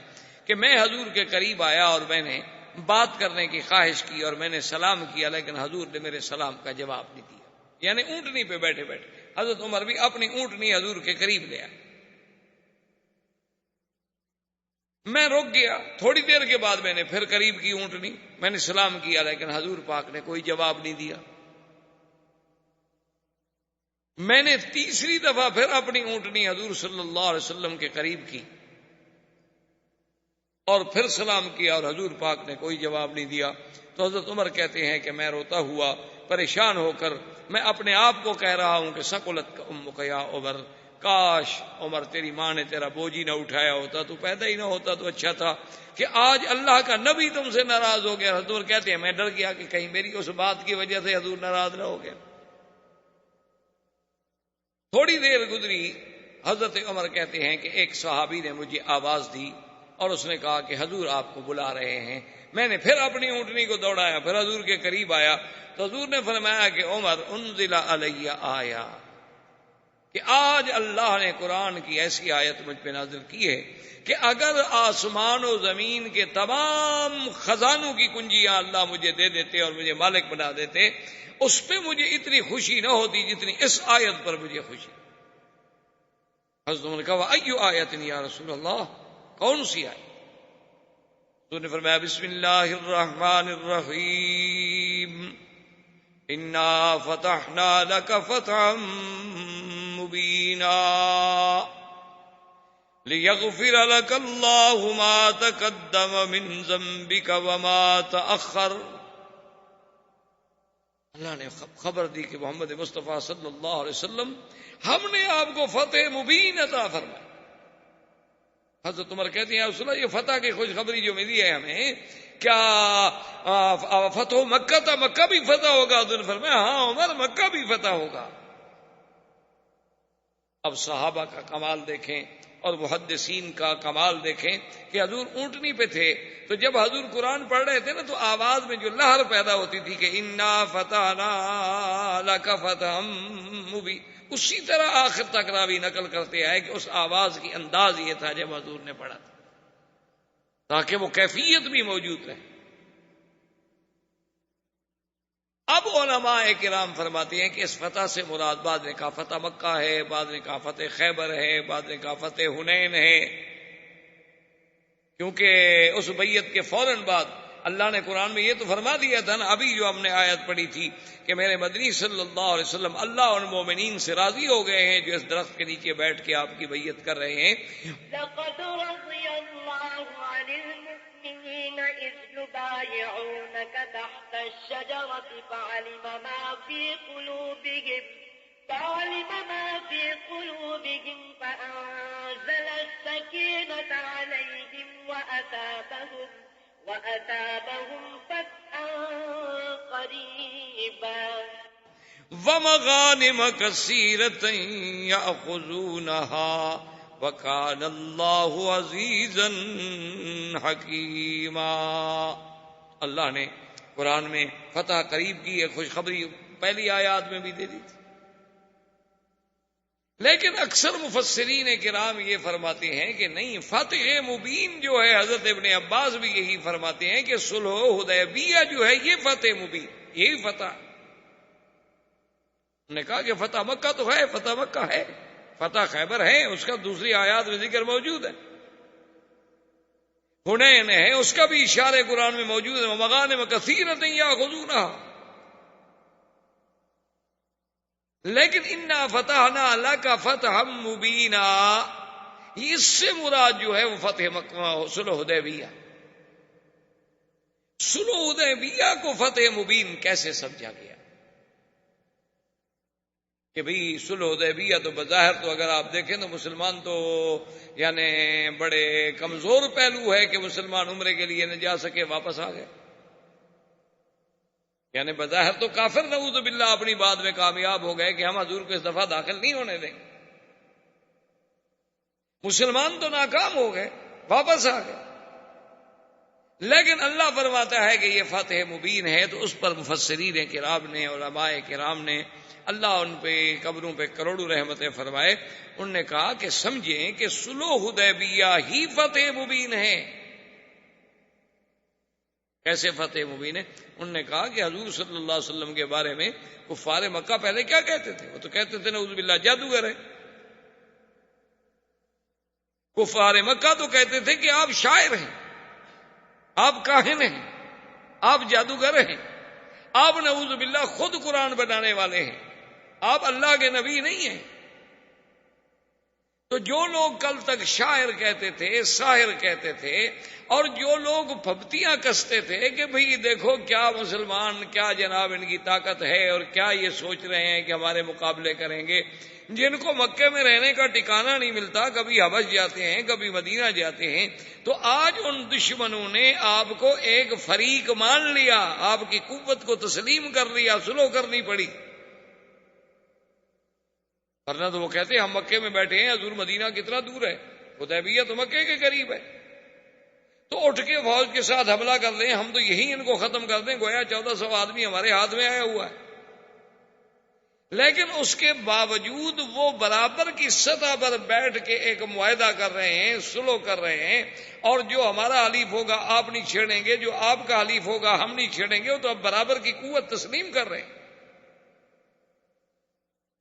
کہ میں حضور کے قریب آیا اور میں نے بات کرنے کی خواہش کی اور میں نے سلام کیا، لیکن حضور نے میرے سلام کا جواب نہیں دیا. یعنی اونٹنی پہ بیٹھے بیٹھے حضرت عمر بھی اپنی اونٹنی حضور کے قریب لے آئے. میں رک گیا. تھوڑی دیر کے بعد میں نے پھر قریب کی اونٹنی، میں نے سلام کیا، لیکن حضور پاک نے کوئی جواب نہیں دیا. میں نے تیسری دفعہ پھر اپنی اونٹنی حضور صلی اللہ علیہ وسلم کے قریب کی اور پھر سلام کیا اور حضور پاک نے کوئی جواب نہیں دیا. تو حضرت عمر کہتے ہیں کہ میں روتا ہوا پریشان ہو کر میں اپنے آپ کو کہہ رہا ہوں کہ ثقلت امک یا عمر، کاش عمر تیری ماں نے تیرا بوجھ نہ اٹھایا ہوتا، تو پیدا ہی نہ ہوتا تو اچھا تھا کہ آج اللہ کا نبی تم سے ناراض ہو گیا. حضور کہتے ہیں میں ڈر گیا کہ کہیں میری اس بات کی وجہ سے حضور ناراض نہ ہو گیا. تھوڑی دیر گزری، حضرت عمر کہتے ہیں کہ ایک صحابی نے مجھے آواز دی اور اس نے کہا کہ حضور آپ کو بلا رہے ہیں. میں نے پھر اپنی اونٹنی کو دوڑایا، پھر حضور کے قریب آیا تو حضور نے فرمایا کہ عمر انزل علی آیا، کہ آج اللہ نے قرآن کی ایسی آیت مجھ پہ نازل کی ہے کہ اگر آسمان و زمین کے تمام خزانوں کی کنجیاں اللہ مجھے دے دیتے اور مجھے مالک بنا دیتے، اس پہ مجھے اتنی خوشی نہ ہوتی جتنی اس آیت پر مجھے خوشی. حضرت عمر نے کہا ایو آیت یا رسول اللہ، کون سی آیت؟ حضور نے فرمایا بسم اللہ الرحمن الرحیم انا فتحنا لک فتحا مبینا لیغفر لک اللہ ما تقدم من ذنبک وما تأخر. اللہ نے خبر دی کہ محمد مصطفیٰ صلی اللہ علیہ وسلم ہم نے آپ کو فتح مبین عطا فرمائی. حضرت عمر کہتے ہیں رسول اللہ یہ فتح کی خوشخبری جو ملی ہے ہمیں، کیا فتح مکہ تھا، مکہ بھی فتح ہوگا؟ حضور نے فرمایا ہاں عمر مکہ بھی فتح ہوگا. اب صحابہ کا کمال دیکھیں اور محدثین کا کمال دیکھیں کہ حضور اونٹنی پہ تھے تو جب حضور قرآن پڑھ رہے تھے نا تو آواز میں جو لہر پیدا ہوتی تھی کہ انا فتحنا لک فتحا مبینا، اسی طرح آخر تک راوی نقل کرتے آئے کہ اس آواز کی انداز یہ تھا جب حضور نے پڑھا تھا، تاکہ وہ کیفیت بھی موجود رہے. اب علماء کرام فرماتے ہیں کہ اس فتح سے مراد بعض نے کہا فتح مکہ ہے، بعض نے کہا فتح خیبر ہے، بعض نے کہا فتح حنین ہے، کیونکہ اس بیعت کے فوراً بعد اللہ نے قرآن میں یہ تو فرما دیا تھا نا، ابھی جو ہم نے آیت پڑھی تھی کہ میرے مدنی صلی اللہ علیہ وسلم اللہ اور مومنین سے راضی ہو گئے ہیں جو اس درخت کے نیچے بیٹھ کے آپ کی بیعت کر رہے ہیں. لقد رضي الله عن المؤمنين إذ يبايعونك تحت الشجرة فعلم ما في قلوبهم فأنزل السكينة عليهم وأثابهم فتحا قريبا ومغانم كثيرة يأخذونها وكان الله عزيزا حكيما. اللہ نے قرآن میں فتح قریب کی ایک خوشخبری پہلی آیات میں بھی دے دی تھی، لیکن اکثر مفسرین کرام یہ فرماتے ہیں کہ نہیں، فتح مبین جو ہے حضرت ابن عباس بھی یہی فرماتے ہیں کہ صلح حدیبیہ جو ہے یہ فتح مبین، یہی فتح. انہوں نے کہا کہ فتح مکہ تو ہے، فتح مکہ ہے، فتح خیبر ہے، اس کا دوسری آیات میں ذکر موجود ہے. حنین ہے، اس کا بھی اشارے قرآن میں موجود ہے، ومغانم کثیرۃ یاخذونها. لیکن انا فتحنا لک فتحا مبینا، اس سے مراد جو ہے وہ فتح مکہ صلح حدیبیہ. صلح حدیبیہ کو فتح مبین کیسے سمجھا گیا کہ بھئی صلح حدیبیہ تو بظاہر تو اگر آپ دیکھیں تو مسلمان تو یعنی بڑے کمزور پہلو ہے کہ مسلمان عمرے کے لیے نہ جا سکے، واپس آ گئے. یعنی بظاہر تو کافر نعوذ باللہ اپنی بات میں کامیاب ہو گئے کہ ہم حضور کو اس دفعہ داخل نہیں ہونے دیں. مسلمان تو ناکام ہو گئے، واپس آ گئے. لیکن اللہ فرماتا ہے کہ یہ فتح مبین ہے، تو اس پر مفسرین کرام نے، علماء کرام نے، اللہ ان پہ قبروں پہ کروڑوں رحمتیں فرمائے، انہوں نے کہا کہ سمجھیں کہ صلح حدیبیہ ہی فتح مبین ہے. کیسے فتح مبین ہے؟ انہوں نے کہا کہ حضور صلی اللہ علیہ وسلم کے بارے میں کفار مکہ پہلے کیا کہتے تھے؟ وہ تو کہتے تھے نعوذ باللہ جادوگر ہے. کفار مکہ تو کہتے تھے کہ آپ شاعر ہیں، آپ کاہن ہیں، آپ جادوگر ہیں، آپ نعوذ باللہ خود قرآن بنانے والے ہیں. آپ اللہ کے نبی نہیں ہیں۔ تو جو لوگ کل تک شاعر کہتے تھے، ساحر کہتے تھے، اور جو لوگ پھپتیاں کستے تھے کہ بھئی دیکھو کیا مسلمان، کیا جناب ان کی طاقت ہے، اور کیا یہ سوچ رہے ہیں کہ ہمارے مقابلے کریں گے، جن کو مکے میں رہنے کا ٹھکانہ نہیں ملتا، کبھی حبش جاتے ہیں، کبھی مدینہ جاتے ہیں، تو آج ان دشمنوں نے آپ کو ایک فریق مان لیا، آپ کی قوت کو تسلیم کر لیا، سلو کرنی پڑی۔ ورنہ تو وہ کہتے ہیں ہم مکے میں بیٹھے ہیں، حضور مدینہ کتنا دور ہے، حدیبیہ تو مکے کے قریب ہے، تو اٹھ کے فوج کے ساتھ حملہ کر لیں، ہم تو یہی ان کو ختم کر دیں، گویا 1400 آدمی ہمارے ہاتھ میں آیا ہوا ہے۔ لیکن اس کے باوجود وہ برابر کی سطح پر بیٹھ کے ایک معاہدہ کر رہے ہیں، سلو کر رہے ہیں، اور جو ہمارا حلیف ہوگا آپ نہیں چھیڑیں گے، جو آپ کا حلیف ہوگا ہم نہیں چھیڑیں گے، تو اب برابر کی قوت تسلیم کر رہے ہیں۔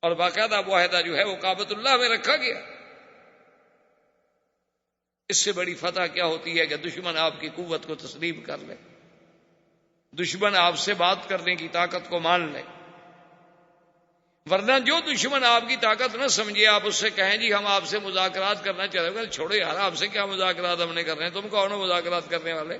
اور باقاعدہ معاہدہ جو ہے وہ کعبۃ اللہ میں رکھا گیا۔ اس سے بڑی فتح کیا ہوتی ہے کہ دشمن آپ کی قوت کو تسلیم کر لے، دشمن آپ سے بات کرنے کی طاقت کو مان لے۔ ورنہ جو دشمن آپ کی طاقت نہ سمجھے، آپ اس سے کہیں جی ہم آپ سے مذاکرات کرنا چاہتے ہیں، چھوڑو یار آپ سے کیا مذاکرات ہم نے کرنے ہیں، تم کون ہو مذاکرات کرنے والے؟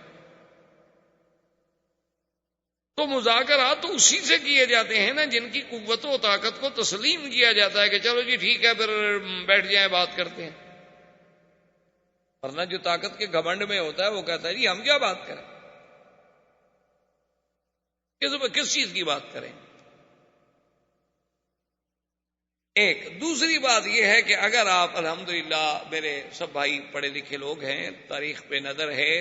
تو مذاکرات تو اسی سے کیے جاتے ہیں نا جن کی قوت و طاقت کو تسلیم کیا جاتا ہے کہ چلو جی ٹھیک ہے پھر بیٹھ جائیں بات کرتے ہیں۔ ورنہ جو طاقت کے گھمنڈ میں ہوتا ہے وہ کہتا ہے جی ہم کیا بات کریں، کس چیز کی بات کریں۔ ایک دوسری بات یہ ہے کہ اگر آپ الحمدللہ میرے سب بھائی پڑھے لکھے لوگ ہیں، تاریخ پہ نظر ہے،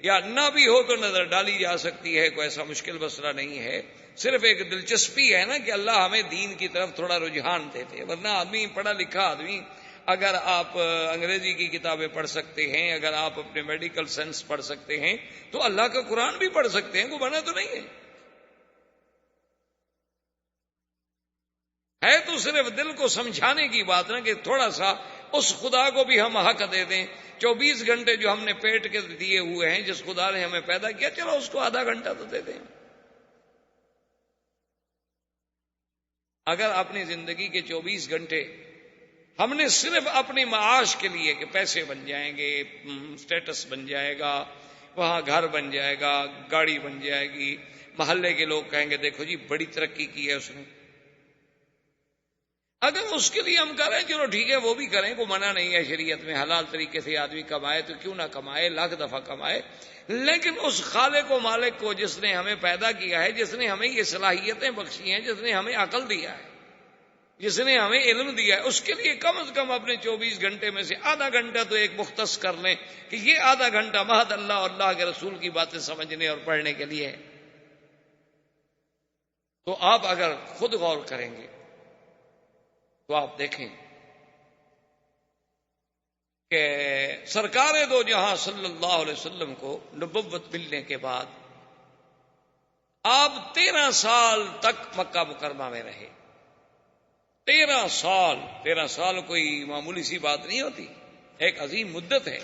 یا نہ بھی ہو تو نظر ڈالی جا سکتی ہے، کوئی ایسا مشکل مسئلہ نہیں ہے، صرف ایک دلچسپی ہے نا کہ اللہ ہمیں دین کی طرف تھوڑا رجحان دیتے۔ ورنہ آدمی پڑھا لکھا آدمی، اگر آپ انگریزی کی کتابیں پڑھ سکتے ہیں، اگر آپ اپنے میڈیکل سائنس پڑھ سکتے ہیں، تو اللہ کا قرآن بھی پڑھ سکتے ہیں، کوئی منع تو نہیں ہے۔ ہے تو صرف دل کو سمجھانے کی بات نا کہ تھوڑا سا اس خدا کو بھی ہم حق دے دیں۔ 24 گھنٹے جو ہم نے پیٹ کے دیے ہوئے ہیں، جس خدا نے ہمیں پیدا کیا، چلو اس کو آدھا گھنٹہ تو دے دیں۔ اگر اپنی زندگی کے 24 گھنٹے ہم نے صرف اپنی معاش کے لیے کہ پیسے بن جائیں گے، سٹیٹس بن جائے گا، وہاں گھر بن جائے گا، گاڑی بن جائے گی، محلے کے لوگ کہیں گے دیکھو جی بڑی ترقی کی ہے اس نے، اگر اس کے لیے ہم کریں چلو ٹھیک ہے وہ بھی کریں، کوئی منع نہیں ہے شریعت میں، حلال طریقے سے آدمی کمائے تو کیوں نہ کمائے، لاکھ دفعہ کمائے، لیکن اس خالق و مالک کو جس نے ہمیں پیدا کیا ہے، جس نے ہمیں یہ صلاحیتیں بخشی ہیں، جس نے ہمیں عقل دیا ہے، جس نے ہمیں علم دیا ہے، اس کے لیے کم از کم اپنے 24 گھنٹے میں سے آدھا گھنٹہ تو ایک مختص کر لیں کہ یہ آدھا گھنٹہ محض اللہ اور اللہ کے رسول کی باتیں سمجھنے اور پڑھنے کے لیے ہے۔ تو آپ اگر خود غور کریں گے تو آپ دیکھیں کہ سرکار دو جہاں صلی اللہ علیہ وسلم کو نبوت ملنے کے بعد آپ 13 سال تک مکہ مکرمہ میں رہے۔ 13 سال کوئی معمولی سی بات نہیں ہوتی، ایک عظیم مدت ہے۔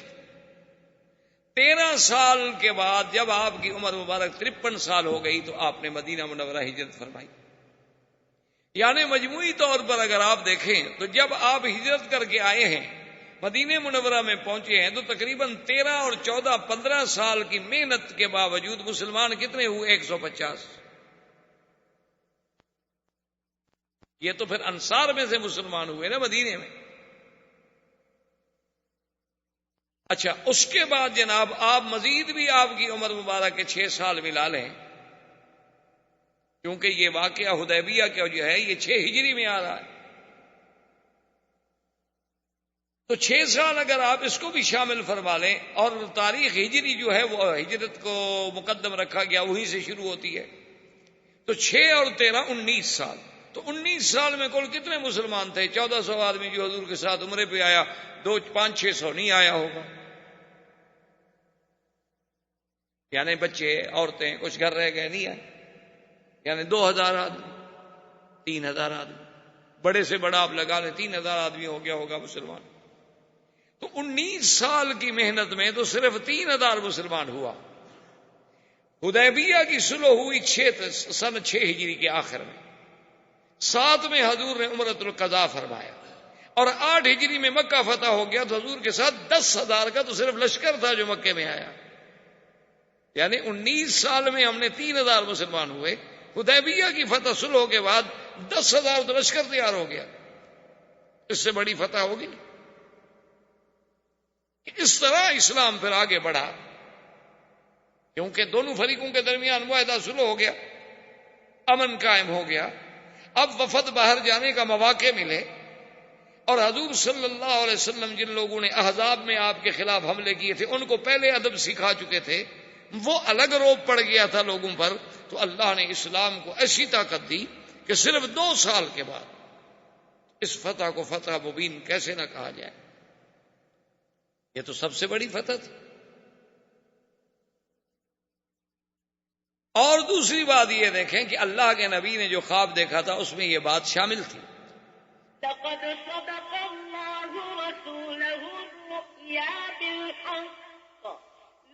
13 سال کے بعد جب آپ کی عمر مبارک 53 سال ہو گئی تو آپ نے مدینہ منورہ ہجرت فرمائی۔ یعنی مجموعی طور پر اگر آپ دیکھیں تو جب آپ ہجرت کر کے آئے ہیں، مدینہ منورہ میں پہنچے ہیں، تو تقریباً 13 اور 14 15 سال کی محنت کے باوجود مسلمان کتنے ہوئے؟ 150۔ یہ تو پھر انصار میں سے مسلمان ہوئے نا مدینے میں۔ اچھا، اس کے بعد جناب آپ مزید بھی آپ کی عمر مبارک کے 6 سال ملا لیں، کیونکہ یہ واقعہ حدیبیہ کا جو ہے یہ 6 ہجری میں آ رہا ہے، تو 6 سال اگر آپ اس کو بھی شامل فرما لیں، اور تاریخ ہجری جو ہے وہ ہجرت کو مقدم رکھا گیا، وہیں سے شروع ہوتی ہے، تو 6 اور 13 19 سال۔ تو 19 سال میں کل کتنے مسلمان تھے؟ 1400 آدمی جو حضور کے ساتھ عمرے پہ آیا، 500-600 نہیں آیا ہوگا، یعنی بچے عورتیں کچھ گھر رہ گئے نہیں آئے، یعنی 2000 آدمی، 3000 آدمی، بڑے سے بڑا آپ لگا لیں 3000 آدمی ہو گیا ہوگا مسلمان۔ تو 19 سال کی محنت میں تو صرف 3000 مسلمان ہوا۔ حدیبیہ کی صلح ہوئی سن 6 ہجری کے آخر میں، 7 میں حضور نے عمرۃ القضاء فرمایا، اور 8 ہجری میں مکہ فتح ہو گیا، تو حضور کے ساتھ 10,000 کا تو صرف لشکر تھا جو مکے میں آیا، یعنی 19 سال میں ہم نے 3,000 مسلمان ہوئے۔ حدیبیہ کی فتح صلح کے بعد 10,000 تو لشکر تیار ہو گیا، اس سے بڑی فتح ہوگی؟ اس طرح اسلام پھر آگے بڑھا، کیونکہ دونوں فریقوں کے درمیان معاہدہ صلح ہو گیا، امن قائم ہو گیا۔ اب وفد باہر جانے کا مواقع ملے، اور حضور صلی اللہ علیہ وسلم جن لوگوں نے احزاب میں آپ کے خلاف حملے کیے تھے ان کو پہلے ادب سکھا چکے تھے، وہ الگ روب پڑ گیا تھا لوگوں پر، تو اللہ نے اسلام کو ایسی طاقت دی کہ صرف 2 سال کے بعد اس فتح کو فتح مبین کیسے نہ کہا جائے۔ یہ تو سب سے بڑی فتح تھی۔ اور دوسری بات یہ دیکھیں کہ اللہ کے نبی نے جو خواب دیکھا تھا اس میں یہ بات شامل تھی، لقد صدق الله رسوله الرؤيا بالحق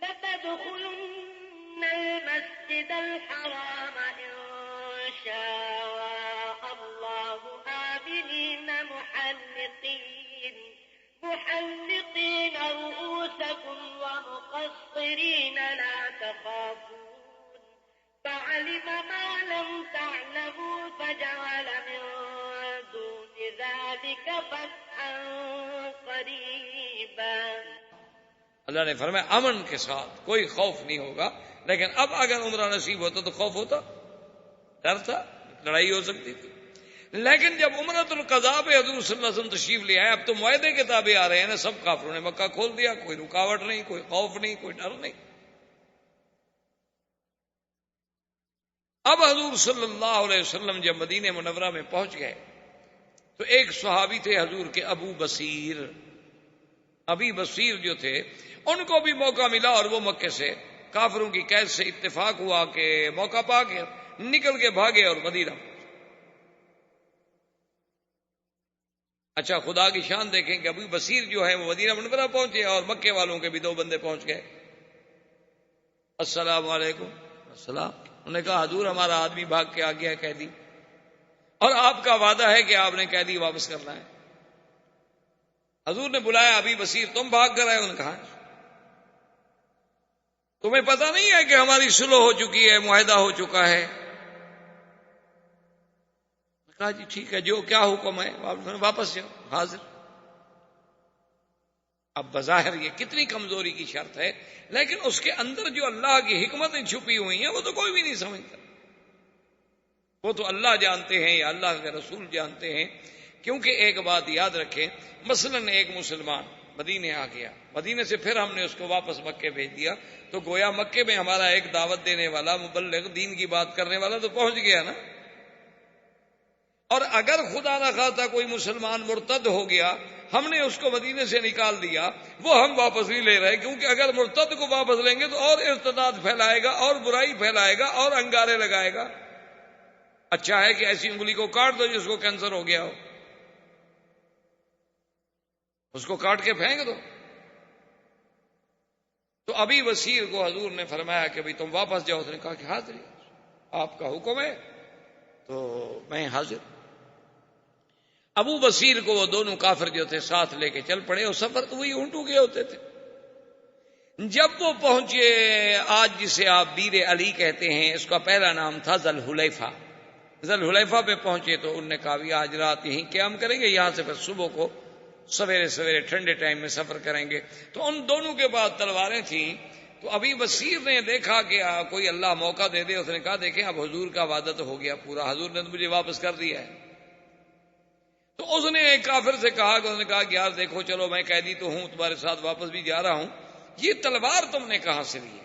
لتدخلن المسجد الحرام إن شاء الله آمنين محلقين رؤوسكم ومقصرين لا تخافون فعلم ما لم تعلموا فجعل من دون ذلك فتحا قريبا۔ اللہ نے فرمایا امن کے ساتھ، کوئی خوف نہیں ہوگا۔ لیکن اب اگر عمرہ نصیب ہوتا تو خوف ہوتا، ڈر تھا، لڑائی ہو سکتی تھی۔ لیکن جب عمرۃ القضاء پہ حضور صلی اللہ علیہ وسلم تشریف لے آئے، اب تو معاہدے کے تابع آ رہے ہیں نا، سب کافروں نے مکہ کھول دیا، کوئی رکاوٹ نہیں، کوئی خوف نہیں، کوئی ڈر نہیں۔ اب حضور صلی اللہ علیہ وسلم جب مدینہ منورہ میں پہنچ گئے تو ایک صحابی تھے حضور کے ابو بصیر جو تھے، ان کو بھی موقع ملا، اور وہ مکے سے کافروں کی قید سے اتفاق ہوا کہ موقع پا کے نکل کے بھاگے اور مدینہ۔ اچھا، خدا کی شان دیکھیں کہ ابو بصیر جو ہے وہ مدینہ منورہ پہنچے، اور مکے والوں کے بھی 2 بندے پہنچ گئے۔ السلام علیکم۔ السلام۔ انہوں نے کہا حضور ہمارا آدمی بھاگ کے آ گیا ہے قیدی، اور آپ کا وعدہ ہے کہ آپ نے قیدی واپس کرنا ہے۔ حضور نے بلایا ابی بصیر، تم بھاگ کر آئے؟ انہوں نے کہا تمہیں پتہ نہیں ہے کہ ہماری صلح ہو چکی ہے، معاہدہ ہو چکا ہے؟ کہا جی ٹھیک ہے، جو کیا حکم ہے واپس جاؤ، حاضر۔ اب بظاہر یہ کتنی کمزوری کی شرط ہے، لیکن اس کے اندر جو اللہ کی حکمتیں چھپی ہوئی ہیں وہ تو کوئی بھی نہیں سمجھتا، وہ تو اللہ جانتے ہیں یا اللہ کے رسول جانتے ہیں۔ کیونکہ ایک بات یاد رکھیں، مثلا ایک مسلمان مدینے آ گیا، مدینے سے پھر ہم نے اس کو واپس مکے بھیج دیا، تو گویا مکے میں ہمارا ایک دعوت دینے والا، مبلغ، دین کی بات کرنے والا تو پہنچ گیا نا۔ اور اگر خدا نہ خواستہ کوئی مسلمان مرتد ہو گیا، ہم نے اس کو مدینے سے نکال دیا، وہ ہم واپس نہیں لے رہے، کیونکہ اگر مرتد کو واپس لیں گے تو اور ارتداد پھیلائے گا، اور برائی پھیلائے گا، اور انگارے لگائے گا۔ اچھا ہے کہ ایسی انگلی کو کاٹ دو جس کو کینسر ہو گیا ہو، اس کو کاٹ کے پھینک دو۔ تو ابی بصیر کو حضور نے فرمایا کہ بھئی تم واپس جاؤ۔ اس نے کہا کہ حاضر، آپ کا حکم ہے تو میں حاضر۔ ابو بصیر کو وہ دونوں کافر جو تھے ساتھ لے کے چل پڑے، اور سفر تو وہی اونٹوں کے ہوتے تھے۔ جب وہ پہنچے آج جسے آپ بیر علی کہتے ہیں، اس کا پہلا نام تھا ذی الحلیفہ۔ ذی الحلیفہ پہ پہنچے تو انہوں نے کہا بھی آج رات یہیں قیام کریں گے، یہاں سے پھر صبح کو سویرے سویرے ٹھنڈے ٹائم میں سفر کریں گے۔ تو ان دونوں کے پاس تلواریں تھیں، تو ابی بصیر نے دیکھا کہ کوئی اللہ موقع دے دے۔ اس نے کہا دیکھیں اب حضور کا وعدہ تو ہو گیا پورا، حضور نے تو مجھے واپس کر دیا ہے۔ تو اس نے ایک کافر سے کہا کہ اس نے کہا کہ یار دیکھو چلو میں قیدی تو ہوں، تمہارے ساتھ واپس بھی جا رہا ہوں، یہ تلوار تم نے کہاں سے لی ہے؟